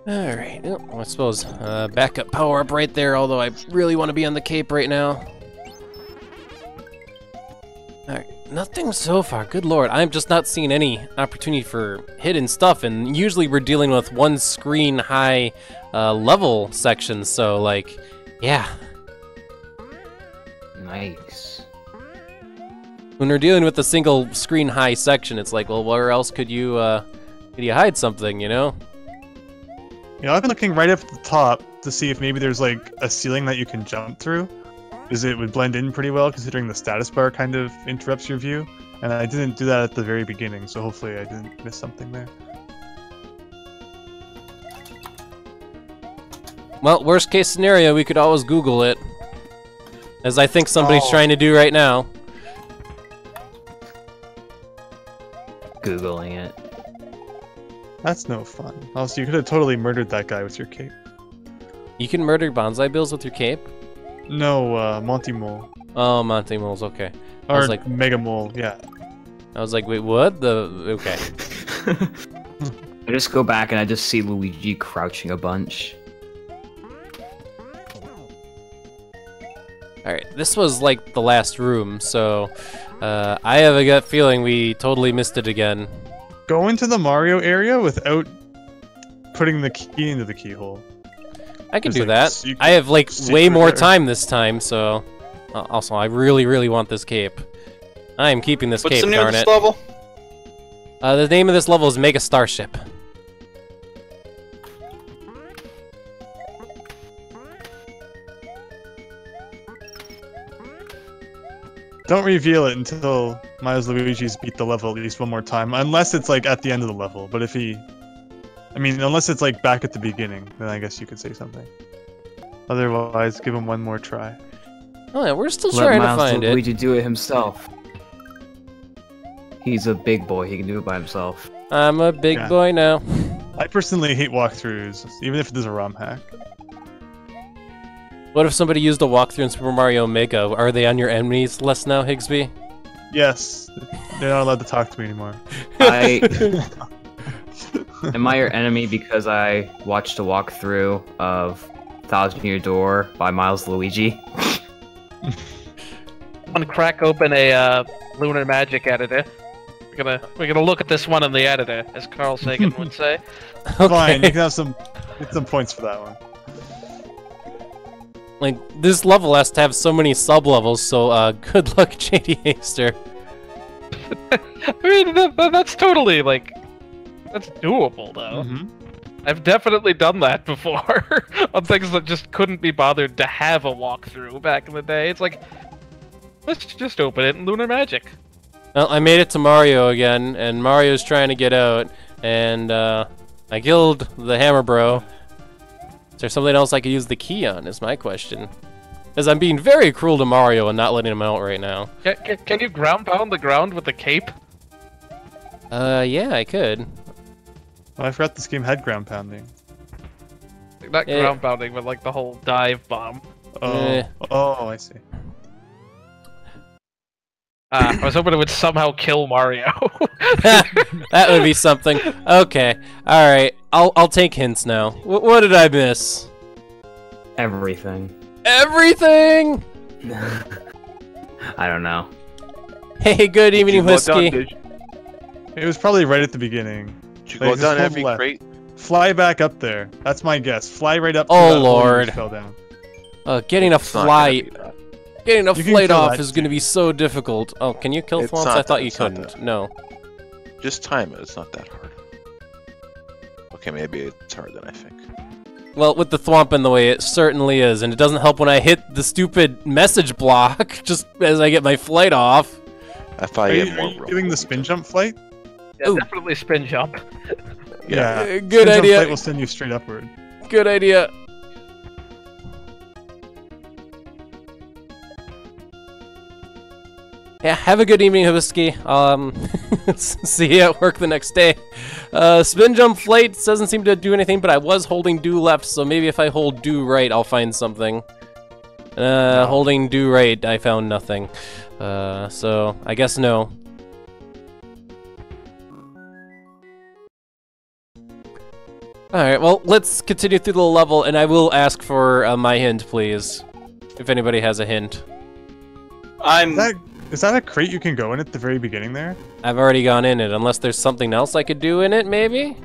Alright, well, I suppose backup power up right there, although I really want to be on the cape right now. Alright, nothing so far, good lord. I'm just not seeing any opportunity for hidden stuff, and usually we're dealing with one screen high level sections, so like, yeah. nice. When we're dealing with a single screen high section, it's like, well, where else could you hide something, you know? You know, I've been looking right up at the top to see if maybe there's like a ceiling that you can jump through, because it would blend in pretty well considering the status bar kind of interrupts your view. And I didn't do that at the very beginning, so hopefully I didn't miss something there. Well, worst case scenario, we could always Google it. As I think somebody's Oh. trying to do right now. Googling it. That's no fun. Also, you could have totally murdered that guy with your cape. You can murder bonsai bills with your cape? No, Monty Mole. Oh, Monte Moles. Okay. I Or was like, Mega Mole, yeah. I was like, wait, what? Okay. I just go back and I just see Luigi crouching a bunch. All right. This was like the last room, so I have a gut feeling we totally missed it again. Go into the Mario area without putting the key into the keyhole. I can There's, do like, that. secret- I have like way secret more there. time this time, so. Also, I really, really want this cape. I am keeping this What's cape, the name of darn this it. level? The name of this level is Mega Starship. Don't reveal it until Milesluigi's beat the level at least one more time, unless it's like at the end of the level. But if he, I mean, unless it's like back at the beginning, then I guess you could say something. Otherwise, give him one more try. Oh yeah, we're still Let trying to find it. Luigi do it himself. He's a big boy. He can do it by himself. I'm a big Yeah. boy now. I personally hate walkthroughs, even if it is a ROM hack. What if somebody used a walkthrough in Super Mario Mega? Are they on your enemies list now, Higsby? Yes, they're not allowed to talk to me anymore. Am I your enemy because I watched a walkthrough of Thousand Year Door by Milesluigi? I'm gonna crack open a lunar magic editor. We're gonna look at this one in the editor, as Carl Sagan would say. Fine, you can have get some points for that one. Like, this level has to have so many sub-levels, so, good luck, JD Haster. I mean, that's totally, like, that's doable, though. Mhm. I've definitely done that before, on things that just couldn't be bothered to have a walkthrough back in the day. It's like, let's just open it in Lunar Magic. Well, I made it to Mario again, and Mario's trying to get out, and, I killed the Hammer Bro. Is there something else I could use the key on, is my question. As I'm being very cruel to Mario and not letting him out right now. Can you ground pound the ground with the cape? Yeah, I could. Well, I forgot this game had ground pounding. Not Yeah. ground pounding, but like the whole dive bomb. Oh, oh, I see. I was hoping it would somehow kill Mario. That would be something. Okay, alright. I'll take hints now. What did I miss? Everything. Everything! I don't know. Hey, good evening, Did you go Whiskey. down, did It was probably right at the beginning. you Like, go just down hold every left. crate? Fly back up there. That's my guess. Fly right up. To Oh, that hole you Lord. just fell down. Getting a It's not gonna be flight. that. Getting a You can flight kill off that is going to be so difficult. Oh, can you kill It's Thwomps? not I thought that, you it's not couldn't. that. No. Just time it. It's not that hard. Okay, maybe it's harder than I think. Well, with the Thwomp in the way, it certainly is, and it doesn't help when I hit the stupid message block just as I get my flight off. I thought Are you you, had are more you room. doing the spin jump flight? Yeah, Ooh. definitely spin jump. Yeah. Good Spin jump idea. flight will send you straight upward. Good idea. Yeah, have a good evening, Whiskey. See you at work the next day. Spin jump flight doesn't seem to do anything, but I was holding do left, so maybe if I hold do right, I'll find something. Holding do right, I found nothing. So I guess no. Alright, well, let's continue through the level, and I will ask for my hint, please. If anybody has a hint. Is that a crate you can go in at the very beginning there? I've already gone in it, unless there's something else I could do in it, maybe?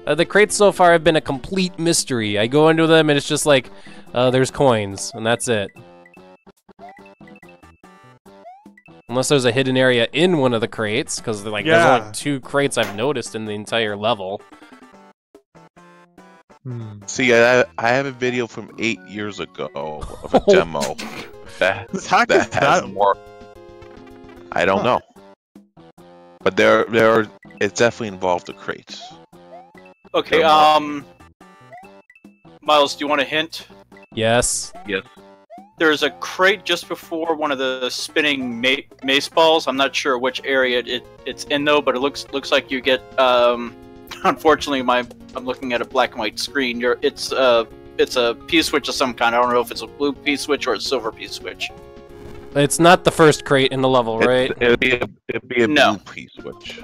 The crates so far have been a complete mystery. I go into them and it's just like, there's coins, and that's it. Unless there's a hidden area in one of the crates, because there's Yeah. only 2 crates I've noticed in the entire level. See, I have a video from 8 years ago of a demo This hack that is has that. more. I don't know, but it definitely involved the crates. Okay, Miles, do you want a hint? Yes. There's a crate just before one of the spinning mace balls. I'm not sure which area it's in though, but it looks like you get. Unfortunately, I'm looking at a black and white screen. It's a P switch of some kind. I don't know if it's a blue P switch or a silver P switch. It's not the first crate in the level, right? It'd be a No. blue P-switch.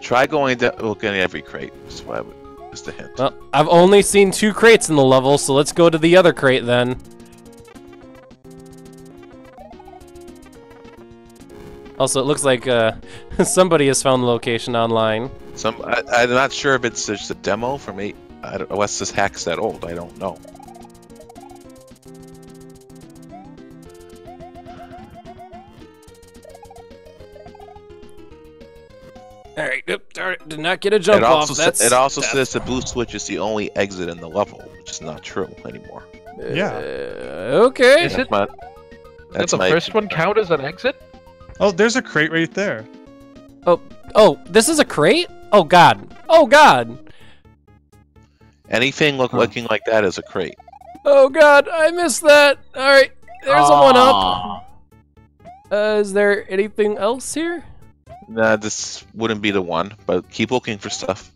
Try going to look in every crate. That's what I would. Just a hint. Well, I've only seen 2 crates in the level, so let's go to the other crate then. Also, it looks like somebody has found the location online. I'm not sure if it's just a demo from unless this hack's that old. I don't know. Alright, darn it, did not get a jump off. It also says the blue switch is the only exit in the level, which is not true anymore. Yeah. Okay. Is it? Does the first one count as an exit? Oh, there's a crate right there. Oh, this is a crate? Oh god. Oh god. Anything looking like that is a crate. Oh god, I missed that. Alright, there's a 1-up. Is there anything else here? Nah, this wouldn't be the one, but keep looking for stuff.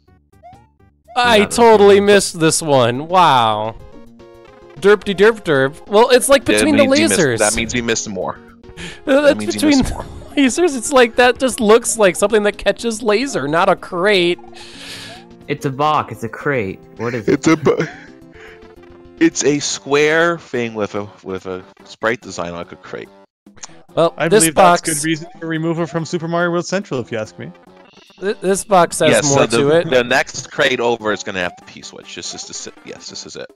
I totally missed this one. Wow. Derpty derp derp. Well, it's like between the lasers. That means you missed more. That's means you between missed the more. lasers. It's like that just looks like something that catches laser, not a crate. It's a box. It's a crate. What is it? It's a square thing with a sprite design like a crate. Well, I this believe box, that's good reason to remove it from Super Mario World Central, if you ask me. This box has more to it. The next crate over is going to have the P-switch. Yes, this is it.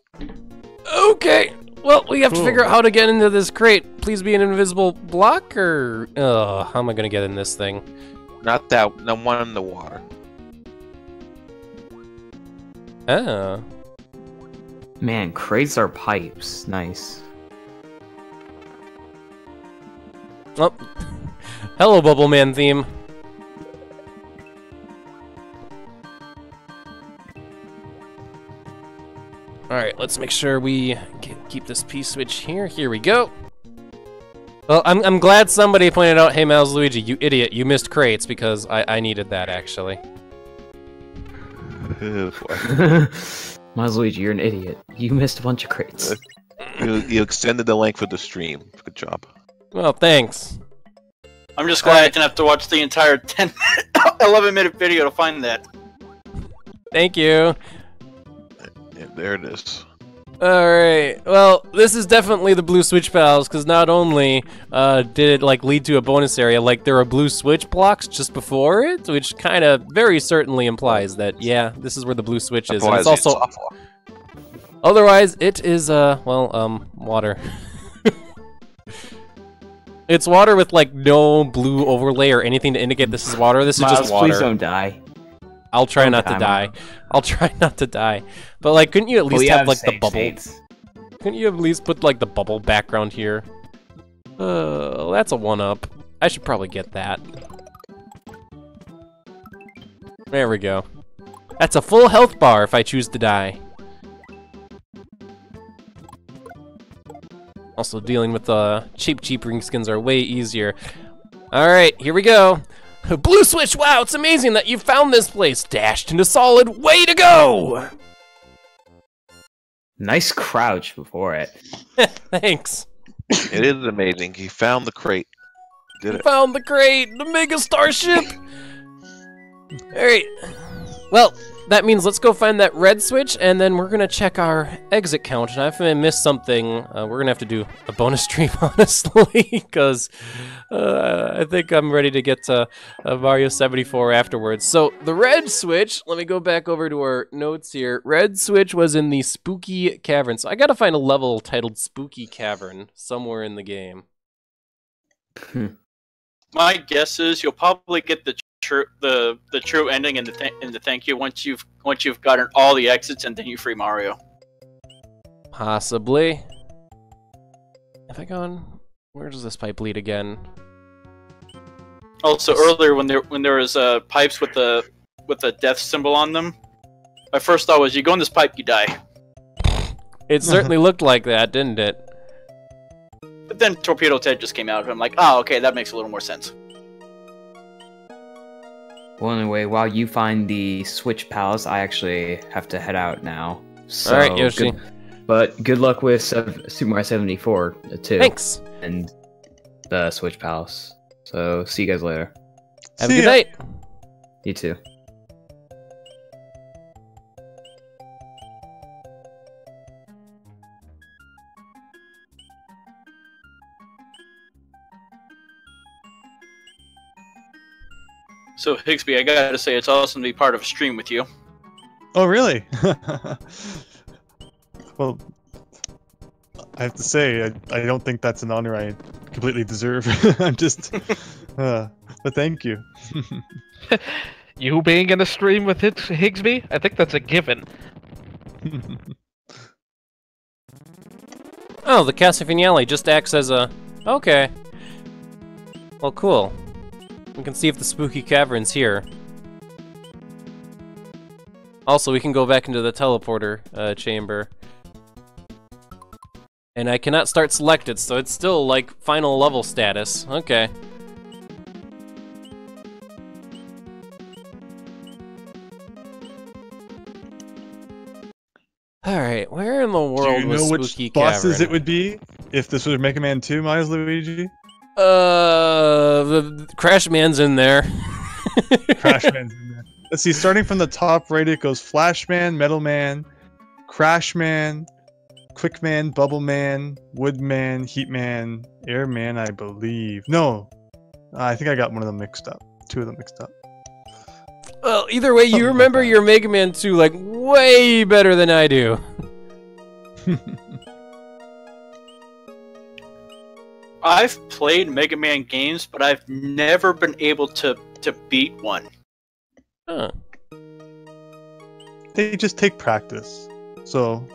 Okay. Well, we have to Cool. figure out how to get into this crate. Please be an invisible block, or how am I gonna get in this thing? Not that. The one in the water. Oh. Man, crates are pipes. Nice. Oh. Hello, Bubble Man theme. Alright, let's make sure we keep this P-switch here. Here we go. Well, I'm glad somebody pointed out, hey, Milesluigi, you idiot, you missed crates, because I needed that, actually. Milesluigi, you're an idiot. You missed a bunch of crates. You extended the length of the stream. Good job. Well, thanks. I'm just glad I didn't have to watch the entire 11-minute video to find that. Thank you. Yeah, there it is. Alright, well, this is definitely the blue switch pals, because not only did it like lead to a bonus area, like there are blue switch blocks just before it, which kind of very certainly implies that, yeah, this is where the blue switch is. And it's also, otherwise, it is, water. It's water with like no blue overlay or anything to indicate this is water. This is just water. Please don't die. I'll try not to die. I'll try not to die. But like, couldn't you at least have like the bubble? States. Couldn't you at least put like the bubble background here? That's a 1-up. I should probably get that. There we go. That's a full health bar if I choose to die. Also, dealing with cheap ring skins are way easier. Alright, here we go. Blue switch, wow, it's amazing that you found this place. Dashed into solid, way to go! Nice crouch before it. Thanks. It is amazing. He found the crate. Did it. Found the crate, the mega starship! Alright. Well, that means let's go find that red switch, and then we're gonna check our exit count. And if I missed something, we're gonna have to do a bonus stream, honestly, because I think I'm ready to get to Mario 74 afterwards. So the red switch, let me go back over to our notes here. Red switch was in the Spooky Cavern, so I gotta find a level titled Spooky Cavern somewhere in the game. My guess is you'll probably get the true ending in the thank you once you've gotten all the exits and then you free Mario. Possibly. Have I gone? Where does this pipe lead again? Also, earlier when there was pipes with the death symbol on them, my first thought was you go in this pipe, you die. It certainly looked like that, didn't it? But then Torpedo Ted just came out, and I'm like, oh, okay, that makes a little more sense. Well, anyway, while you find the Switch Palace, I actually have to head out now. So, Alright, Yoshi. But good luck with Super Mario 74, too. Thanks. And the Switch Palace. So see you guys later. Have a See good ya. night. You too. So Higsby, I gotta say, it's awesome to be part of a stream with you. Oh, really? Well, I have to say, I don't think that's an honor I completely deserve. I'm just, but thank you. You being in a stream with Higsby? I think that's a given. Oh, the Casa Finale just acts as a... Okay. Well, cool. We can see if the spooky cavern's here. Also, we can go back into the teleporter chamber. And I cannot start selected, so it's still like final level status. Okay. Alright, where in the Do world you was know Spooky which bosses Cavern? it would be if this was Mega Man 2, Milesluigi? The Crash Man's in there. Crash Man's in there. Let's see, starting from the top right, it goes Flash Man, Metal Man, Crash Man, Quick Man, Bubble Man, Wood Man, Heat Man, Air Man, I believe. No, I think I got one of them mixed up. Two of them mixed up. Well, either way, Something you like remember that. your Mega Man 2 like way better than I do. I've played Mega Man games, but I've never been able to beat one. Huh. They just take practice. So,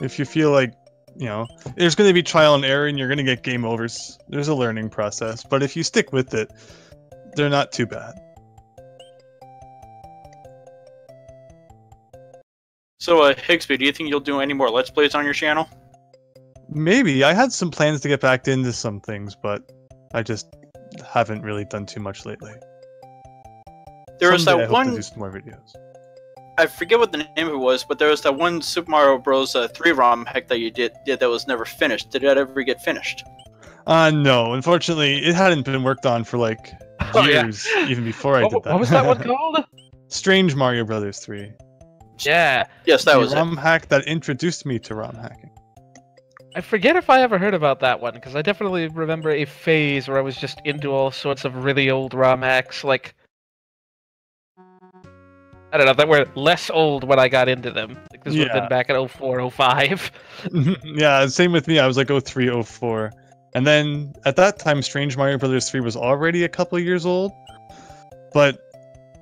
if you feel like, you know, there's going to be trial and error and you're going to get game overs, there's a learning process. But if you stick with it, they're not too bad. So, Higsby, do you think you'll do any more Let's Plays on your channel? Maybe. I had some plans to get back into some things, but I just haven't really done too much lately. There was Someday I that hope to one, do some more videos. I forget what the name of it was, but there was that one Super Mario Bros. 3 ROM hack that you did that was never finished. Did that ever get finished? No. Unfortunately, it hadn't been worked on for like Oh, yeah. years, even before I did that. What was that one called? Strange Mario Brothers 3. Yeah. Yes, that The was it. ROM hack that introduced me to ROM hacking. I forget if I ever heard about that one, because I definitely remember a phase where I was just into all sorts of really old ROM hacks, like... I don't know, that were less old when I got into them. Like, this would have Yeah. been back in 04, 05. Yeah, same with me. I was like 03, 04. And then at that time, Strange Mario Brothers 3 was already a couple years old. But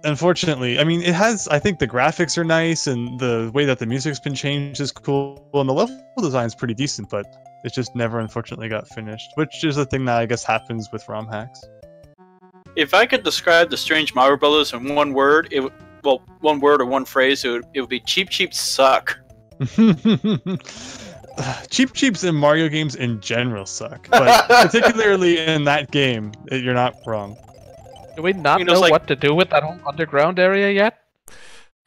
unfortunately, I mean, it has, I think the graphics are nice and the way that the music's been changed is cool. And the level design's pretty decent, but it just never unfortunately got finished, which is a thing that I guess happens with ROM hacks. If I could describe the Strange Mario Brothers in one word, one word or one phrase, it would be cheap, cheap, suck. Cheap cheeps in Mario games in general suck, but particularly in that game, you're not wrong. Do we not You know, it's know like- what to do with that whole underground area yet?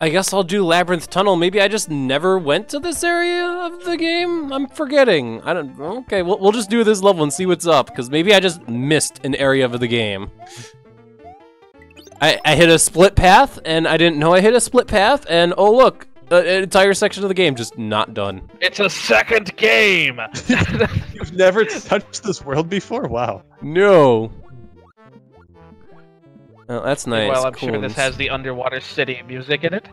I guess I'll do Labyrinth Tunnel. Maybe I just never went to this area of the game? I'm forgetting. I don't... Okay, we'll just do this level and see what's up, because maybe I just missed an area of the game. I hit a split path, and I didn't know I hit a split path, and oh look, an entire section of the game just not done. It's a second game! You've never touched this world before? Wow. No. Oh, that's nice. Well, I'm sure this Coons. has the underwater city music in it.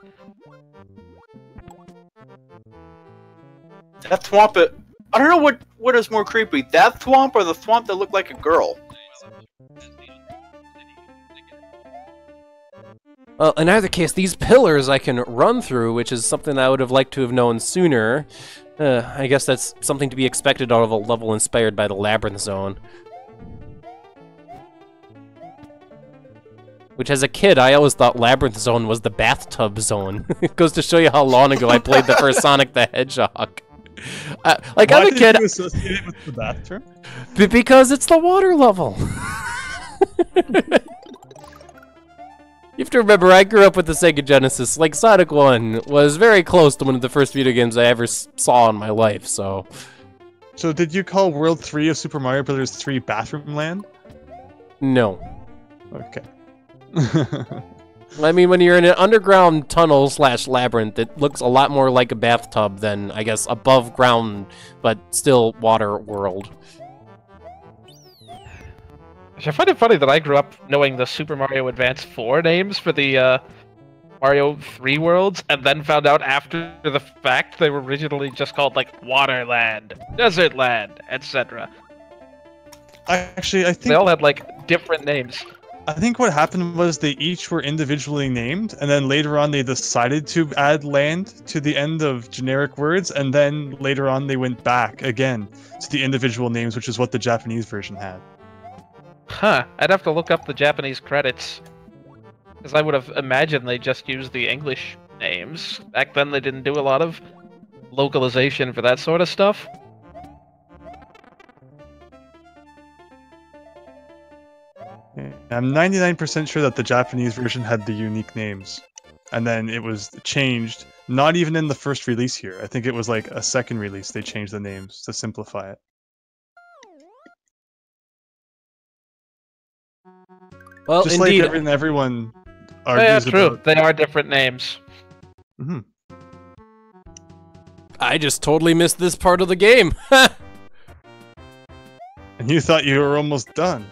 That thwomp, I don't know what is more creepy, that thwomp or the thwomp that looked like a girl. Well, in either case, these pillars I can run through, which is something I would have liked to have known sooner. I guess that's something to be expected out of a level inspired by the Labyrinth Zone. Which, as a kid, I always thought Labyrinth Zone was the bathtub zone. It goes to show you how long ago I played the first Sonic the Hedgehog. Like, Why I'm a did kid, you associate it with the bathroom? because it's the water level. You have to remember, I grew up with the Sega Genesis. Like, Sonic 1 was very close to one of the first video games I ever saw in my life, so... So did you call World 3 of Super Mario Bros. 3 Bathroom Land? No. Okay. I mean, when you're in an underground tunnel / labyrinth, it looks a lot more like a bathtub than, I guess, above ground, but still water world. I find it funny that I grew up knowing the Super Mario Advance 4 names for the Mario 3 worlds, and then found out after the fact they were originally just called, like, Waterland, Desert Land, etc. I think They all had, like, different names. I think what happened was they each were individually named, and then later on they decided to add land to the end of generic words, and then later on they went back again to the individual names, which is what the Japanese version had. Huh, I'd have to look up the Japanese credits. Because I would have imagined they just used the English names. Back then they didn't do a lot of localization for that sort of stuff. I'm 99% sure that the Japanese version had the unique names, and then it was changed, not even in the first release here. I think it was like a second release they changed the names to simplify it. Well, Just indeed. like everyone Oh, yeah, argues true. about... They are different names. Mhm. I just totally missed this part of the game. And you thought you were almost done.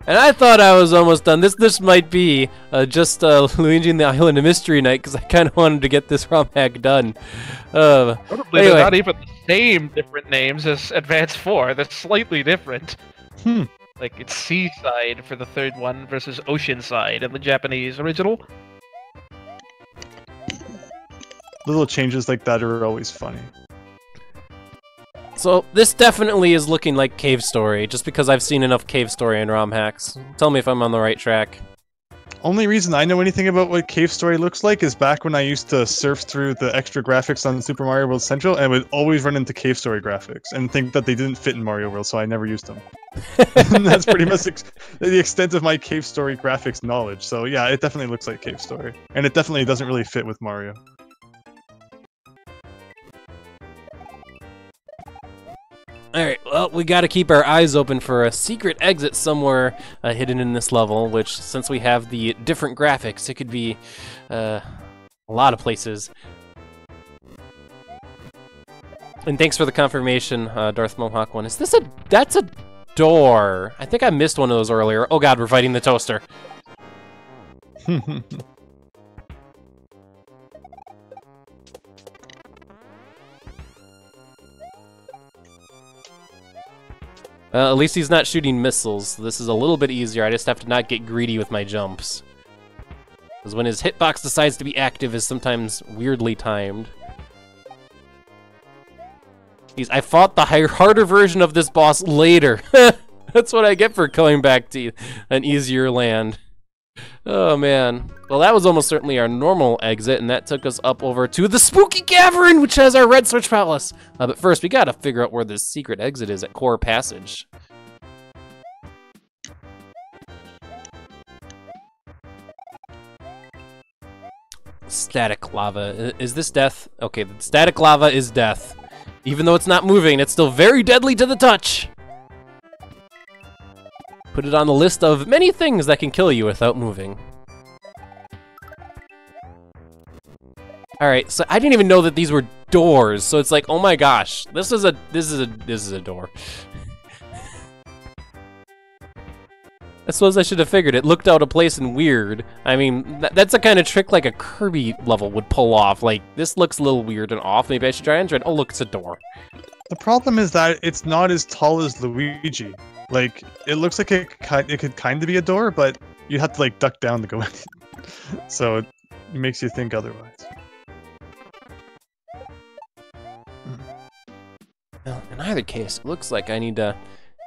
And I thought I was almost done. This might be just Luigi and the Island of Mystery Night, because I kind of wanted to get this ROM hack done. Notably, Anyway. they're not even the same different names as Advance 4. They're slightly different. Like, it's Seaside for the third one versus Oceanside in the Japanese original. Little changes like that are always funny. So this definitely is looking like Cave Story, just because I've seen enough Cave Story in ROM hacks. Tell me if I'm on the right track. Only reason I know anything about what Cave Story looks like is back when I used to surf through the extra graphics on Super Mario World Central, and would always run into Cave Story graphics, and think that they didn't fit in Mario World, so I never used them. And that's pretty much the extent of my Cave Story graphics knowledge, so yeah, it definitely looks like Cave Story. And it definitely doesn't really fit with Mario. Alright, well, we gotta keep our eyes open for a secret exit somewhere hidden in this level, which, since we have the different graphics, it could be a lot of places. And thanks for the confirmation, Darth Mohawk 1. Is this a... That's a door. I think I missed one of those earlier. Oh god, we're fighting the toaster. At least he's not shooting missiles. This is a little bit easier. I just have to not get greedy with my jumps. Because when his hitbox decides to be active is sometimes weirdly timed. I fought the harder version of this boss later. That's what I get for coming back to an easier land. Oh man. Well, that was almost certainly our normal exit, and that took us up over to the Spooky Cavern, which has our red switch palace. But first, we gotta figure out where this secret exit is at Core Passage. Static lava. Is this death? Okay, the static lava is death. Even though it's not moving, it's still very deadly to the touch. Put it on the list of many things that can kill you without moving. Alright, so I didn't even know that these were doors, so it's like, oh my gosh, this is a door. I suppose I should have figured it looked out of place and weird. I mean, that's a kind of trick like a Kirby level would pull off. Like, this looks a little weird and off. Maybe I should try and try. Oh, look, it's a door. The problem is that it's not as tall as Luigi. Like, it looks like it could kind of be a door, but you have to, like, duck down to go in. So it makes you think otherwise. Well, in either case, it looks like I need to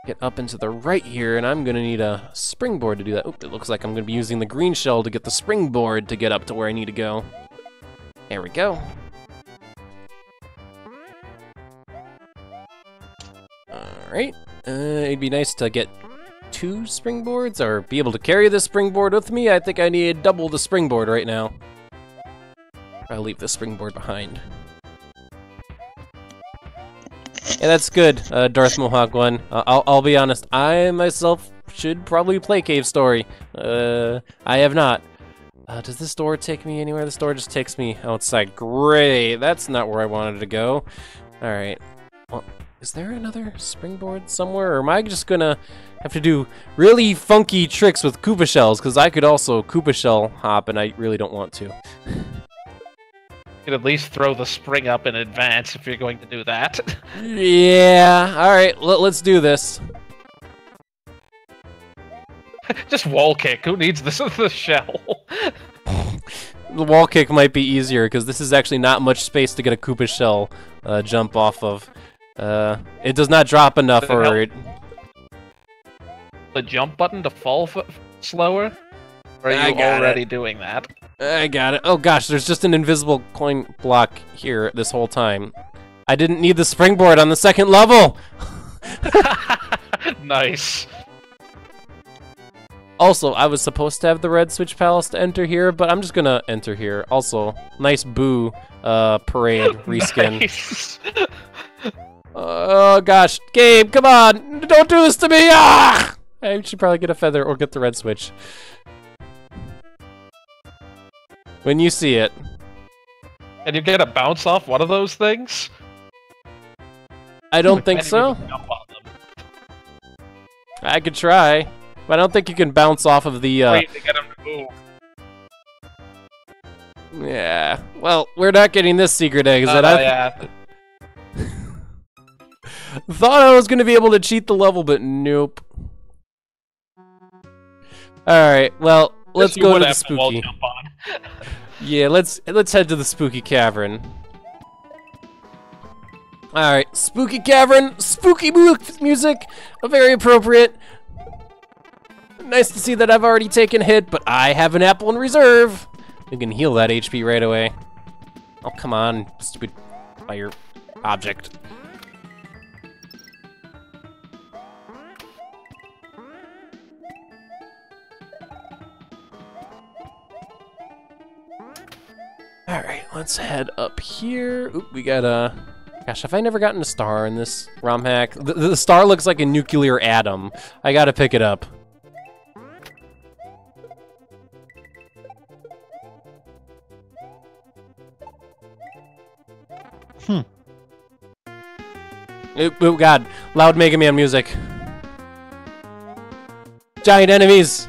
get up into the right here, and I'm gonna need a springboard to do that. Oop, it looks like I'm gonna be using the green shell to get the springboard to get up to where I need to go. There we go. Alright, it'd be nice to get 2 springboards, or be able to carry this springboard with me. I think I need double the springboard right now. I'll leave the springboard behind. Yeah, that's good, Darth Mohawk 1. I'll be honest, I myself should probably play Cave Story. I have not. Does this door take me anywhere? This door just takes me outside. Great, that's not where I wanted to go. Alright. Well, is there another springboard somewhere? Or am I just gonna have to do really funky tricks with Koopa Shells? Because I could also Koopa Shell hop, and I really don't want to. You could at least throw the spring up in advance if you're going to do that. Yeah, alright, let's do this. Just wall kick. Who needs this the shell? The wall kick might be easier, because this is actually not much space to get a Koopa Shell jump off of. It does not drop enough, or it... The jump button to fall slower? Or are you already doing that? I got it. Oh gosh, there's just an invisible coin block here this whole time. I didn't need the springboard on the second level! Nice. Also, I was supposed to have the Red Switch Palace to enter here, but I'm just gonna enter here. Also, nice Boo parade reskin. Nice. Oh gosh, Gabe, come on! Don't do this to me! Ah! I should probably get a feather or get the red switch. When you see it. And you get a bounce off one of those things? I don't think so. I could try, but I don't think you can bounce off of the, Wait to get him to move. Yeah, well, we're not getting this secret egg, is it? Yeah. Thought I was gonna be able to cheat the level, but nope. Alright, well, let's go to the spooky. Yeah, let's head to the spooky cavern. Alright, spooky cavern, spooky music, very appropriate. Nice to see that I've already taken a hit, but I have an apple in reserve. You can heal that HP right away. Oh, come on, stupid fire object. Alright, let's head up here. Oop, we got a... Gosh, have I never gotten a star in this ROM hack? The star looks like a nuclear atom. I gotta pick it up. Oh god, loud Mega Man music. Giant enemies!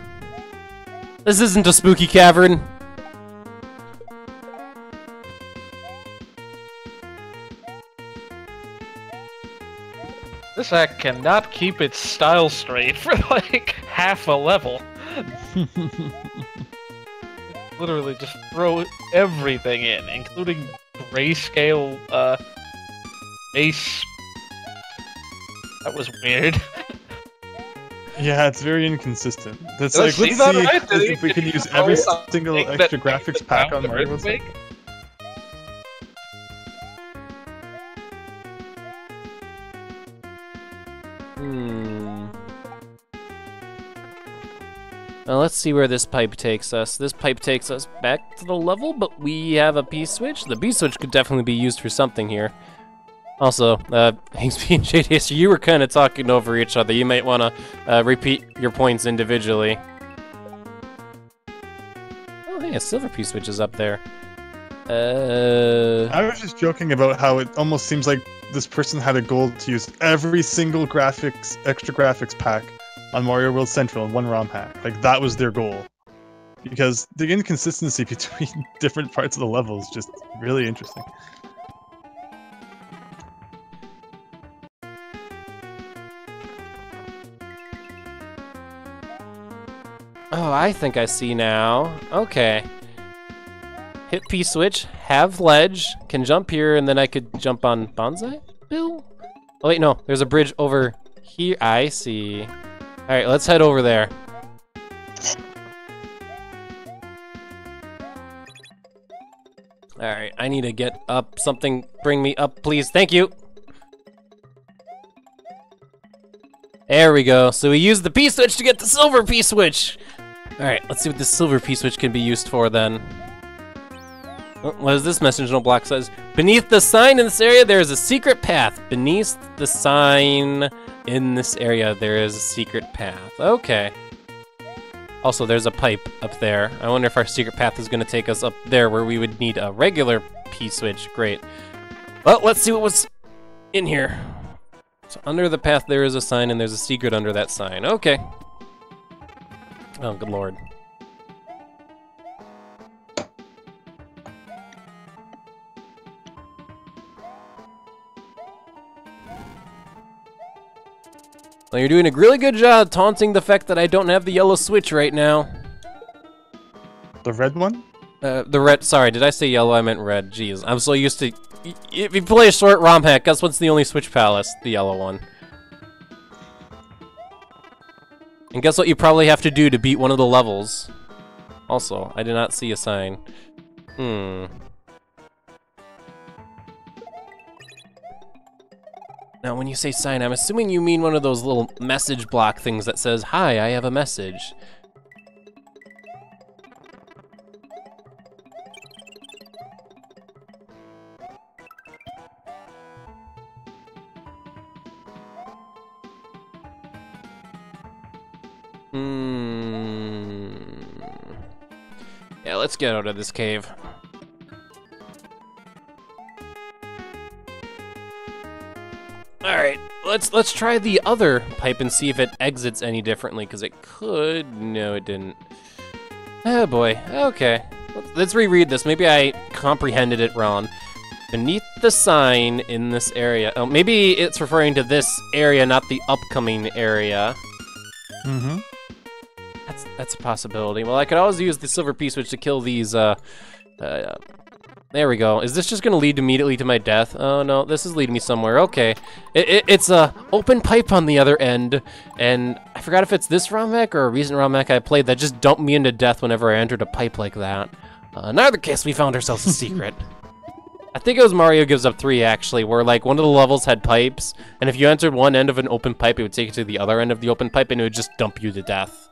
This isn't a spooky cavern. This act cannot keep its style straight for like half a level. Literally just throw everything in, including grayscale base. That was weird. Yeah, it's very inconsistent. It's Did I like, see let's that see right? if we can use every single extra graphics pack on Mario Bros. Well, let's see where this pipe takes us. This pipe takes us back to the level, but we have a B-switch. The B-switch could definitely be used for something here. Also, Higsby and JDS, you were kind of talking over each other. You might want to repeat your points individually. Oh, hey, a silver P-switch is up there. I was just joking about how it almost seems like this person had a goal to use every single extra graphics pack on Mario World Central in one ROM hack. Like, that was their goal. Because the inconsistency between different parts of the level is just really interesting. Oh, I think I see now. Okay. Hit P-switch, have ledge, can jump here, and then I could jump on Bonsai Bill? Oh wait, no, there's a bridge over here. I see. Alright, let's head over there. Alright, I need to get up. Something bring me up, please. Thank you. There we go. So we used the P-switch to get the silver P-switch. Alright, let's see what this silver P-switch can be used for then. What is this message? No block says, beneath the sign in this area, there is a secret path. Beneath the sign in this area, there is a secret path. Okay. Also, there's a pipe up there. I wonder if our secret path is going to take us up there where we would need a regular P-switch. Great. Well, let's see what was in here. So under the path, there is a sign, and there's a secret under that sign. Okay. Oh, good lord. Well, you're doing a really good job taunting the fact that I don't have the yellow switch right now. The red one? The red, sorry, did I say yellow? I meant red. Jeez, I'm so used to... If you play a short ROM hack, guess what's the only Switch Palace? The yellow one. And guess what you probably have to do to beat one of the levels? Also, I did not see a sign. Now, when you say sign, I'm assuming you mean one of those little message block things that says, "Hi, I have a message." Yeah, let's get out of this cave. Alright, let's try the other pipe and see if it exits any differently, because it could. No, it didn't. Oh boy, okay. Let's reread this. Maybe I comprehended it wrong. Beneath the sign in this area. Oh, maybe it's referring to this area, not the upcoming area. Mm-hmm. That's a possibility. Well, I could always use the silver P-switch to kill these, there we go. Is this just gonna lead immediately to my death? Oh no, this is leading me somewhere. Okay. It's a open pipe on the other end, and I forgot if it's this ROM hack or a recent ROM hack I played that just dumped me into death whenever I entered a pipe like that. In either case, we found ourselves a secret. I think it was Mario Gives Up 3, actually, where, like, one of the levels had pipes, and if you entered one end of an open pipe, it would take you to the other end of the open pipe, and it would just dump you to death.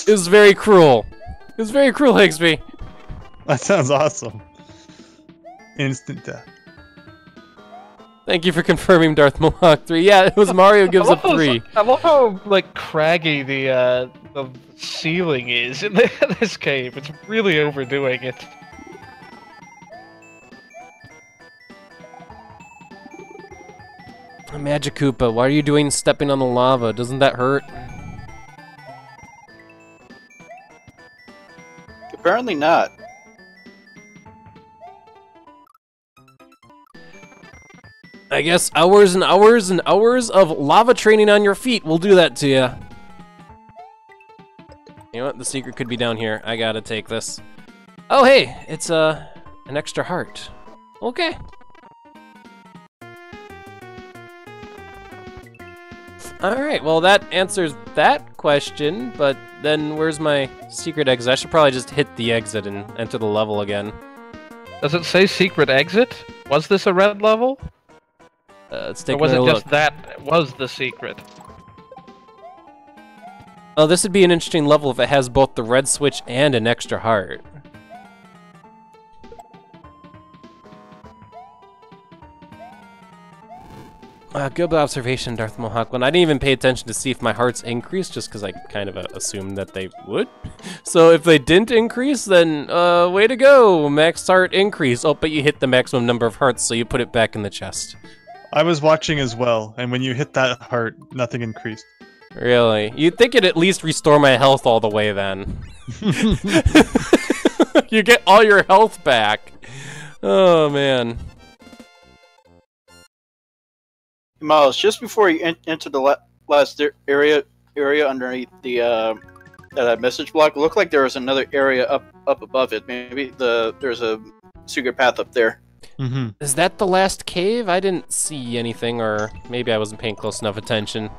It was very cruel. It was very cruel, Higsby. That sounds awesome. Instant death. Thank you for confirming Darth Mohawk 3. Yeah, it was Mario Gives Up 3. I love how, like, craggy the ceiling is in this cave. It's really overdoing it. Magic Koopa, why are you doing stepping on the lava? Doesn't that hurt? Apparently not. I guess hours and hours and hours of lava training on your feet will do that to you. You know what? The secret could be down here. I gotta take this. Oh, hey! It's, an extra heart. Okay. Alright, well that answers that question, but then where's my secret exit? I should probably just hit the exit and enter the level again. Does it say secret exit? Was this a red level? Let's take or was another it look. just that was the secret? Oh, this would be an interesting level if it has both the red switch and an extra heart. Good observation, Darth Mohawk. When I didn't even pay attention to see if my hearts increased, just because I kind of assumed that they would. So if they didn't increase, then way to go, max heart increase. Oh, but you hit the maximum number of hearts, so you put it back in the chest. I was watching as well, and when you hit that heart, nothing increased. Really? You'd think it'd at least restore my health all the way then. You get all your health back. Oh, man. Miles, just before you enter the last area underneath the that message block, it looked like there was another area up above it. Maybe there's a secret path up there. Mm-hmm. Is that the last cave? I didn't see anything, or maybe I wasn't paying close enough attention.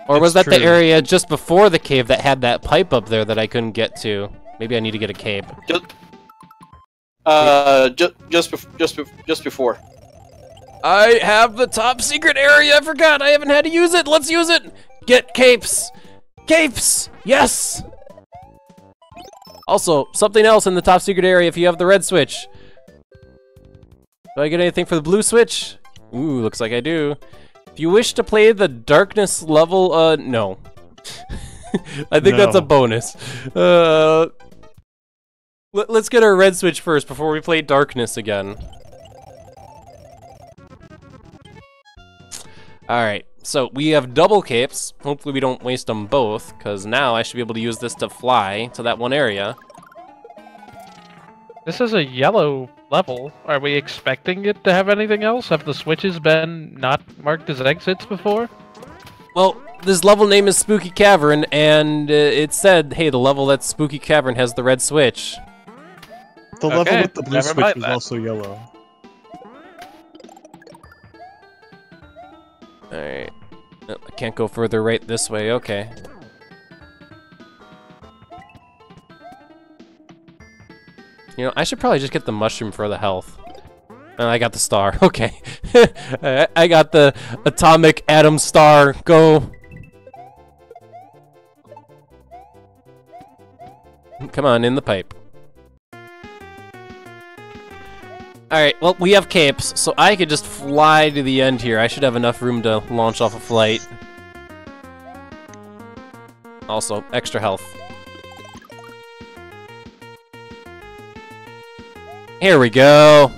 Or was that the area just before the cave that had that pipe up there that I couldn't get to? Maybe I need to get a cape. Just before. I have the top secret area. I forgot. I haven't had to use it. Let's use it. Get capes. Capes. Yes. Also, something else in the top secret area if you have the red switch. Do I get anything for the blue switch? Ooh, looks like I do. If you wish to play the darkness level, no. I think that's a bonus. Let's get our red switch first before we play darkness again. Alright, so we have double capes. Hopefully we don't waste them both, because now I should be able to use this to fly to that one area. This is a yellow level. Are we expecting it to have anything else? Have the switches been not marked as exits before? Well, this level name is Spooky Cavern, and it said, hey, the level that's Spooky Cavern has the red switch. The level Okay, with the blue never switch mind was that. also yellow. Alright. Oh, I can't go further right this way, okay. You know, I should probably just get the mushroom for the health. I got the star, okay. I got the atomic atom star, go! Come on, in the pipe. Alright, well, we have capes, so I could just fly to the end here. I should have enough room to launch off a flight. Also, extra health. Here we go!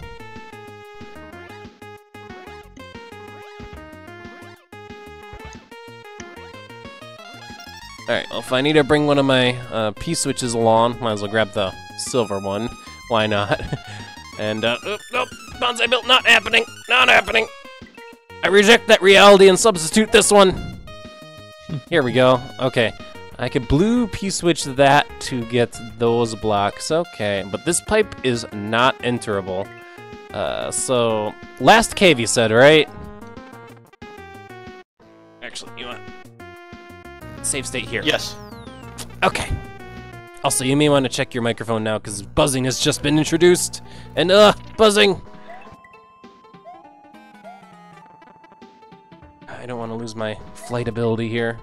Alright, well, if I need to bring one of my P-switches along, might as well grab the silver one. Why not? And, nope, bonsai build, not happening, not happening. I reject that reality and substitute this one. Here we go, okay. I could blue P-switch that to get those blocks, okay. But this pipe is not enterable. So, last cave you said, right? Actually, you want save state here. Yes. Okay. Also, you may want to check your microphone now, because buzzing has just been introduced. And, buzzing! I don't want to lose my flight ability here.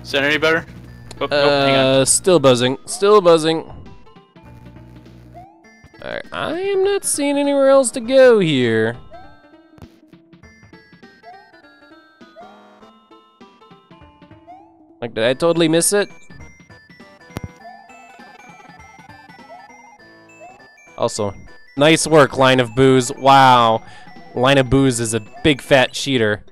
Is that any better? Oh, hang on. Still buzzing. Still buzzing. Alright, I am not seeing anywhere else to go here. Like, did I totally miss it? Also, nice work, Line of Booze. Wow. Line of Booze is a big fat cheater.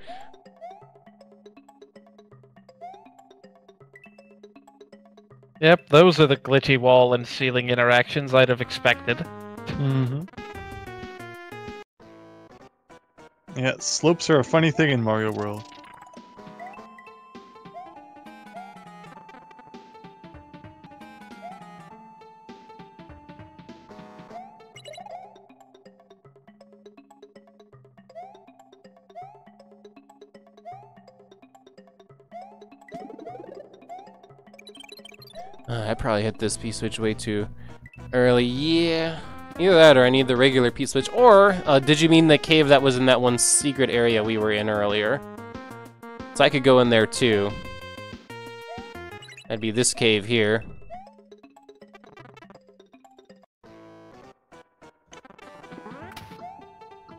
Yep, those are the glitchy wall and ceiling interactions I'd have expected. Mm-hmm. Yeah, slopes are a funny thing in Mario World. I probably hit this P-switch way too early. Yeah. Either that or I need the regular P-switch. Or, did you mean the cave that was in that one secret area we were in earlier? So I could go in there too. That'd be this cave here.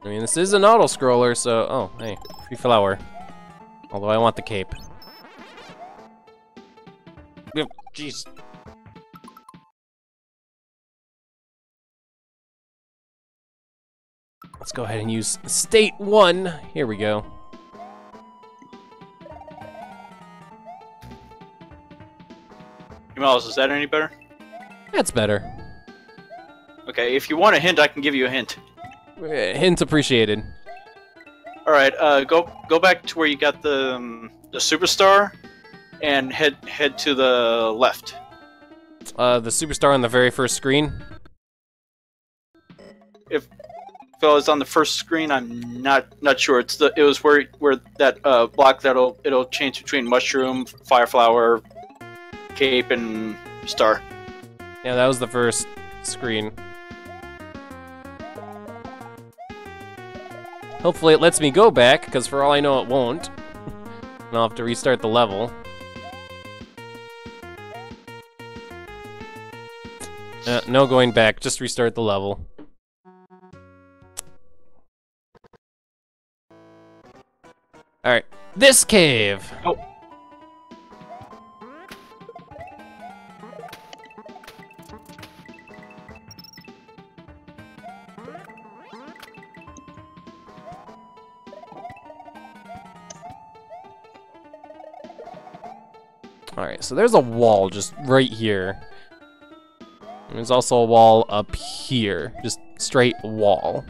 I mean, this is an auto-scroller, so... Oh, hey, free flower. Although I want the cape. Jeez. Let's go ahead and use State 1. Here we go. Miles, is that any better? That's better. Okay, if you want a hint, I can give you a hint. Hint appreciated. All right, go back to where you got the superstar, and head to the left. The superstar on the very first screen. it's on the first screen. I'm not sure. It was where that block it'll change between mushroom, fireflower, cape, and star. Yeah, that was the first screen. Hopefully it lets me go back, because for all I know it won't. And I'll have to restart the level. No going back, just restart the level. Alright, this cave! Oh. Alright, so there's a wall just right here. And there's also a wall up here. Just straight wall.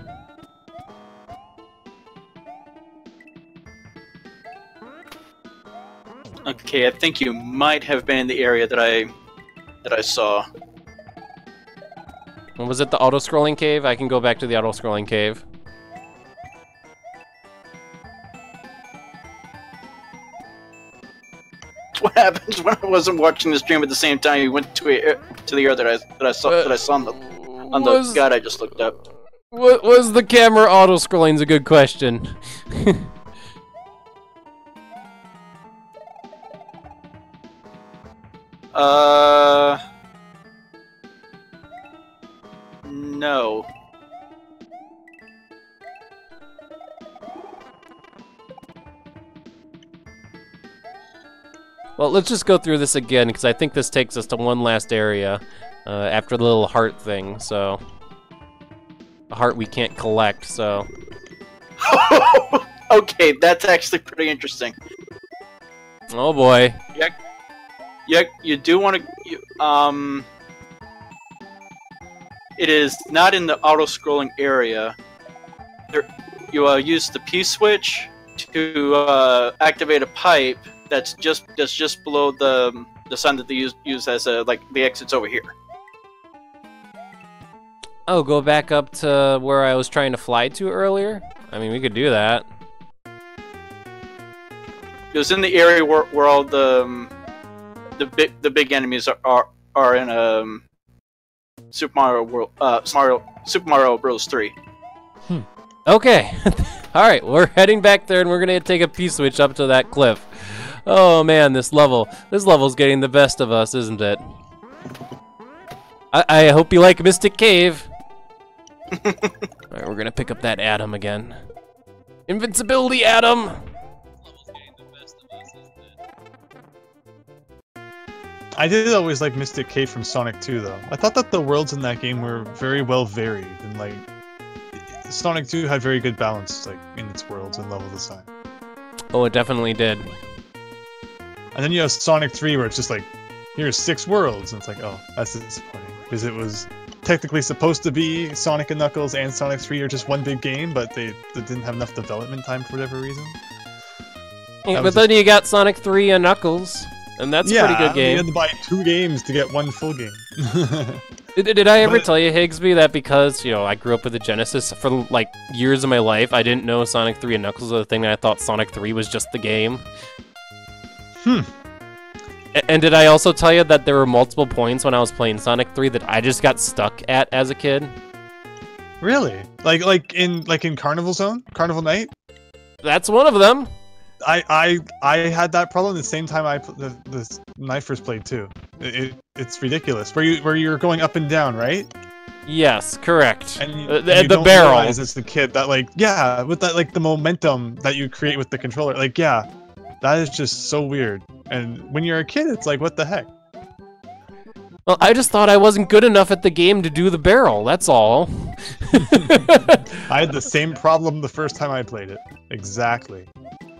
Okay, I think you might have been in the area that I saw. Was it the auto-scrolling cave? I can go back to the auto-scrolling cave. What happens when I wasn't watching the stream at the same time? You went to the area that I saw on the guide I just looked up. What was the camera auto-scrolling? Is a good question. No. Well, let's just go through this again, because I think this takes us to one last area after the little heart thing, so... A heart we can't collect, so... Okay, that's actually pretty interesting. Oh boy. Yeah, you do want to... It is not in the auto-scrolling area. You use the P-switch to activate a pipe that's just below the sign that they use as like the exits over here. Oh, go back up to where I was trying to fly to earlier? I mean, we could do that. It was in the area where all the big enemies are in Super Mario World, Super Mario Bros. 3. Okay. Alright, we're heading back there and we're gonna take a P-switch up to that cliff. Oh man, this level's getting the best of us, isn't it? I hope you like Mystic Cave. Alright, we're gonna pick up that Atom again. Invincibility Atom! I did always like Mystic Cave from Sonic 2, though. I thought that the worlds in that game were very well varied, and like Sonic 2 had very good balance, like in its worlds and level design. Oh, it definitely did. And then you have Sonic 3, where it's just like, here's 6 worlds, and it's like, oh, that's disappointing, because it was technically supposed to be Sonic and Knuckles and Sonic 3 are just one big game, but they didn't have enough development time for whatever reason. Yeah, but then you got Sonic 3 and Knuckles. And that's a pretty good game. You had to buy 2 games to get 1 full game. Did I ever tell you, Higsby, that because, you know, I grew up with the Genesis for, like, years of my life, I didn't know Sonic 3 and Knuckles were the thing, and I thought Sonic 3 was just the game? And did I also tell you that there were multiple points when I was playing Sonic 3 that I just got stuck at as a kid? Really? Like in Carnival Zone? Carnival Night? That's one of them. I had that problem the same time when I first played too. It's ridiculous. Where you're going up and down, right? Yes, correct. And you the don't barrel. realize as the kid that with that the momentum that you create with the controller, that is just so weird. And when you're a kid, it's like, what the heck? Well, I just thought I wasn't good enough at the game to do the barrel. That's all. I had the same problem the first time I played it. Exactly.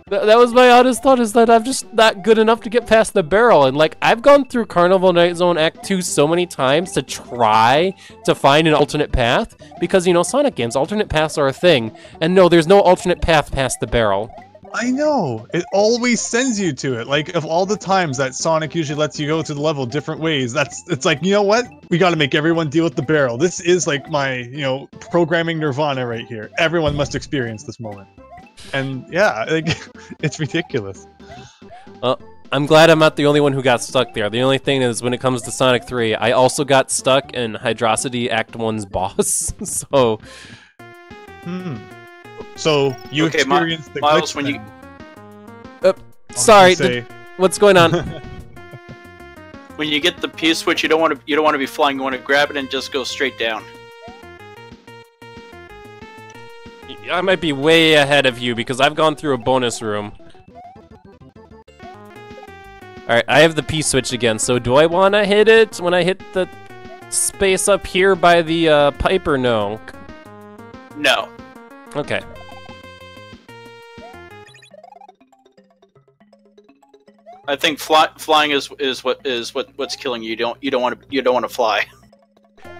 That was my honest thought, is that I'm just not good enough to get past the barrel. And, like, I've gone through Carnival Night Zone Act 2 so many times to try to find an alternate path. Because, you know, Sonic games, alternate paths are a thing. And no, there's no alternate path past the barrel. I know. It always sends you to it. Like, of all the times that Sonic usually lets you go to the level different ways, it's like, you know what? We gotta make everyone deal with the barrel. This is like my, programming nirvana right here. Everyone must experience this moment. And yeah, like, it's ridiculous. Well, I'm glad I'm not the only one who got stuck there. The only thing is, when it comes to Sonic 3, I also got stuck in Hydrosity Act 1's boss, so... So, you experienced the Miles, glitch when you... Sorry, what's going on? When you get the P-switch, you don't want to be flying. You want to grab it and just go straight down. I might be way ahead of you, because I've gone through a bonus room. Alright, I have the P-switch again, so do I want to hit it when I hit the space up here by the pipe, or no? No. Okay. I think flying is what's killing you. You don't want to fly.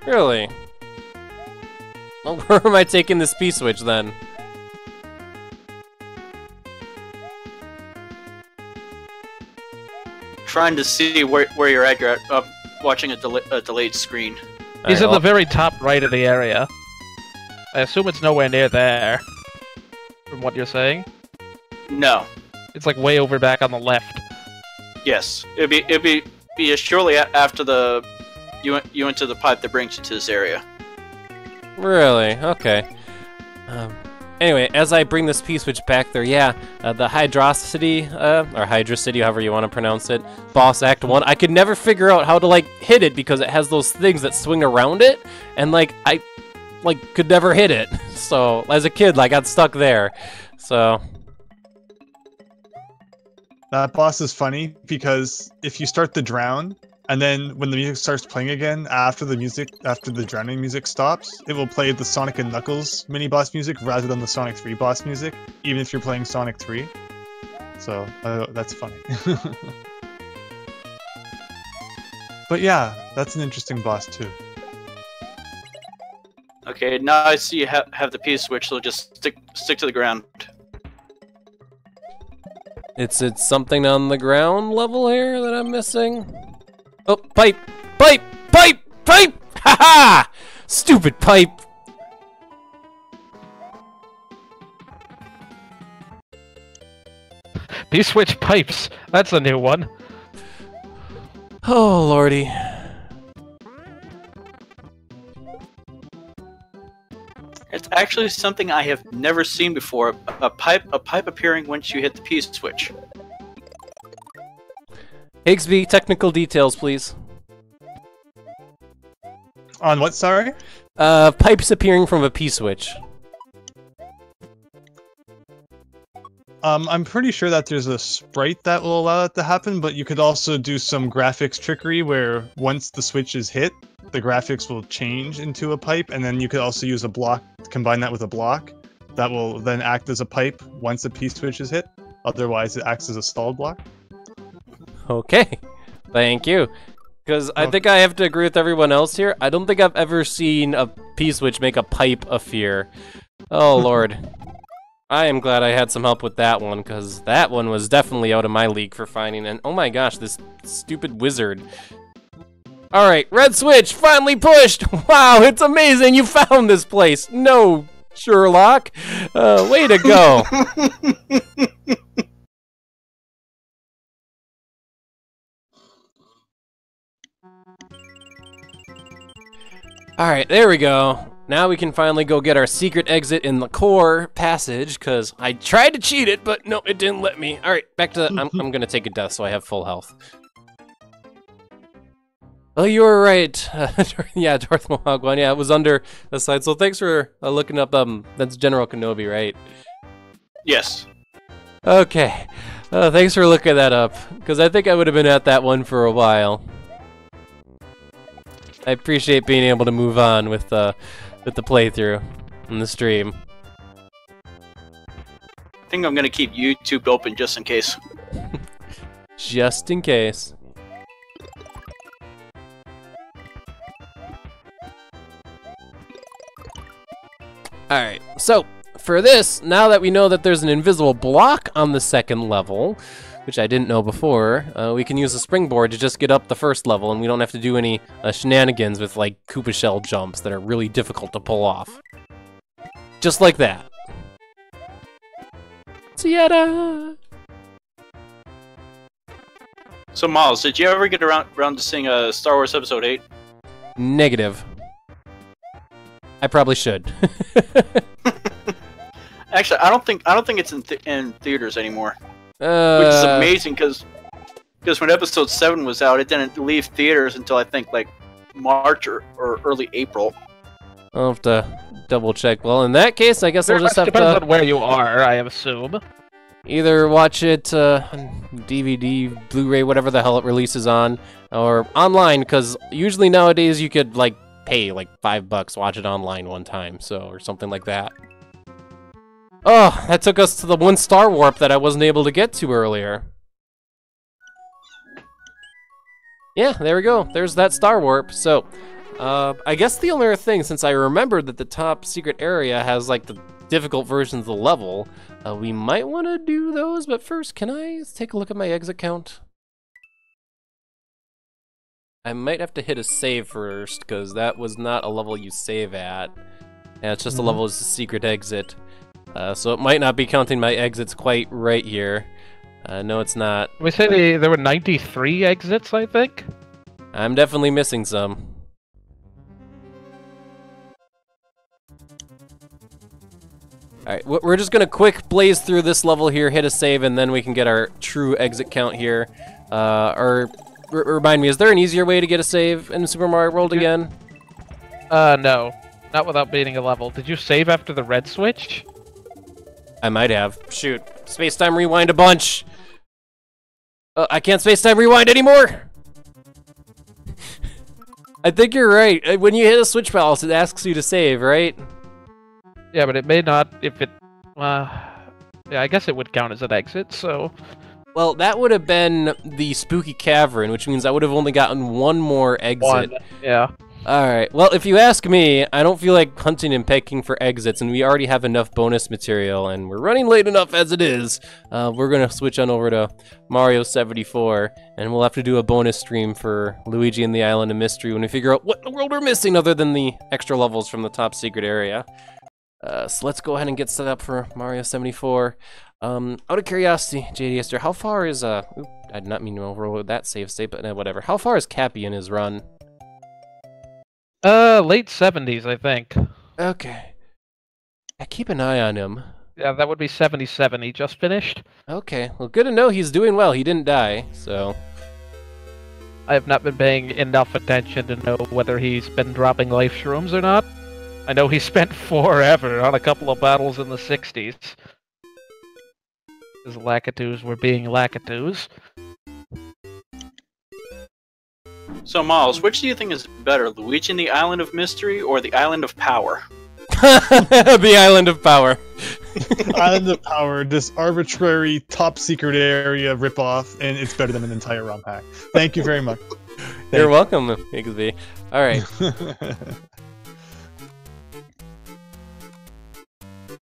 Really? Well, where am I taking this P-switch then? Trying to see where you're at. You're at, watching a delayed screen. He's Alright, in the very top right of the area. I assume it's nowhere near there. From what you're saying, No. it's like way over back on the left. Yes. It'd be shortly after you went to the pipe that brings you to this area. Really? Okay. Anyway, as I bring this P-switch back there, yeah, the Hydrosity, or Hydrocity, however you want to pronounce it, Boss Act 1, I could never figure out how to, like, hit it because it has those things that swing around it, and, like, I, could never hit it. So, as a kid, I got stuck there. So... That boss is funny because if you start to drown, and then when the music starts playing again, after the drowning music stops, it will play the Sonic and Knuckles mini-boss music rather than the Sonic 3 boss music, even if you're playing Sonic 3. So, that's funny. But yeah, that's an interesting boss too. Okay, now I see you have the P-switch, so just stick to the ground. It's something on the ground level here that I'm missing? Oh, pipe! Pipe! Pipe! Pipe! Ha-ha! Stupid pipe! P-switch pipes. That's a new one. Oh, lordy. It's actually something I have never seen before. A pipe appearing once you hit the P-switch. Higsby, technical details, please. On what, sorry? Pipes appearing from a P-switch. I'm pretty sure that there's a sprite that will allow that to happen, but you could also do some graphics trickery where once the switch is hit, the graphics will change into a pipe, and then you could also use a block, combine that with a block, that will then act as a pipe once the P-switch is hit. Otherwise, it acts as a stalled block. Okay, thank you. Because I think I have to agree with everyone else here. I don't think I've ever seen a P-switch make a pipe appear. Oh, Lord. I am glad I had some help with that one, because that one was definitely out of my league for finding. And oh my gosh, this stupid wizard. Alright, red switch, finally pushed! Wow, it's amazing you found this place! No, Sherlock! Way to go! Alright, there we go. Now we can finally go get our secret exit in the core passage, because I tried to cheat it, but no, it didn't let me. Alright, back to... I'm gonna take a death so I have full health. Oh, you were right. Yeah, Darth Mohawk one. Yeah, it was under the side. So thanks for looking up. That's General Kenobi, right? Yes. Okay. Thanks for looking that up, because I think I would have been at that one for a while. I appreciate being able to move on with the playthrough and the stream. I think I'm gonna keep YouTube open just in case. Just in case. Alright, so for this, now that we know that there's an invisible block on the second level, which I didn't know before, we can use a springboard to just get up the first level, and we don't have to do any shenanigans with like Koopa Shell jumps that are really difficult to pull off. Just like that. Yada! So Miles, did you ever get around to seeing Star Wars Episode 8? Negative. I probably should. Actually, I don't think it's in theaters anymore. Which is amazing because when Episode 7 was out, it didn't leave theaters until I think like March or early April. I'll have to double check. Well, in that case, I guess I'll just have depends to on where you are, I assume. either watch it on DVD, Blu-ray, whatever the hell it releases on, or online, because usually nowadays you could like pay like $5, watch it online one time, so or something like that. Oh, that took us to the one star warp that I wasn't able to get to earlier. Yeah, there we go. There's that star warp. So, I guess the only other thing, since I remembered that the top secret area has like the difficult versions of the level, we might want to do those, but first, can I take a look at my exit count? I might have to hit a save first, because that was not a level you save at. And it's just a level as a secret exit. So it might not be counting my exits quite right here. No, it's not. We say there were 93 exits, I think? I'm definitely missing some. Alright, we're just gonna quick blaze through this level here, hit a save, and then we can get our true exit count here. Remind me, is there an easier way to get a save in Super Mario World again? No. Not without beating a level. Did you save after the red switch? I might have. Shoot. Space-time rewind a bunch! I can't space-time rewind anymore! I think you're right. When you hit a switch balance, it asks you to save, right? Yeah, but it may not if it... yeah, I guess it would count as an exit, so... Well, that would have been the Spooky Cavern, which means I would have only gotten one more exit. One, yeah. Alright, well, if you ask me, I don't feel like hunting and pecking for exits, and we already have enough bonus material, and we're running late enough as it is. We're gonna switch on over to Mario 74, and we'll have to do a bonus stream for Luigi and the Island of Mystery when we figure out what in the world we're missing other than the extra levels from the top secret area. So let's go ahead and get set up for Mario 74. Out of curiosity, JD Esther, how far is, I did not mean to overload that save state, but whatever. How far is Cappy in his run? Late 70s, I think. Okay. I keep an eye on him. Yeah, that would be 77. He just finished. Okay, well, good to know he's doing well. He didn't die, so... I have not been paying enough attention to know whether he's been dropping life shrooms or not. I know he spent forever on a couple of battles in the 60s. His Lakitus were being Lakitus. So, Miles, which do you think is better, Luigi and the Island of Mystery or the Island of Power? The Island of Power. Island of Power, this arbitrary top secret area ripoff, and it's better than an entire ROM hack. Thank you very much. You're welcome, Igsby. Alright.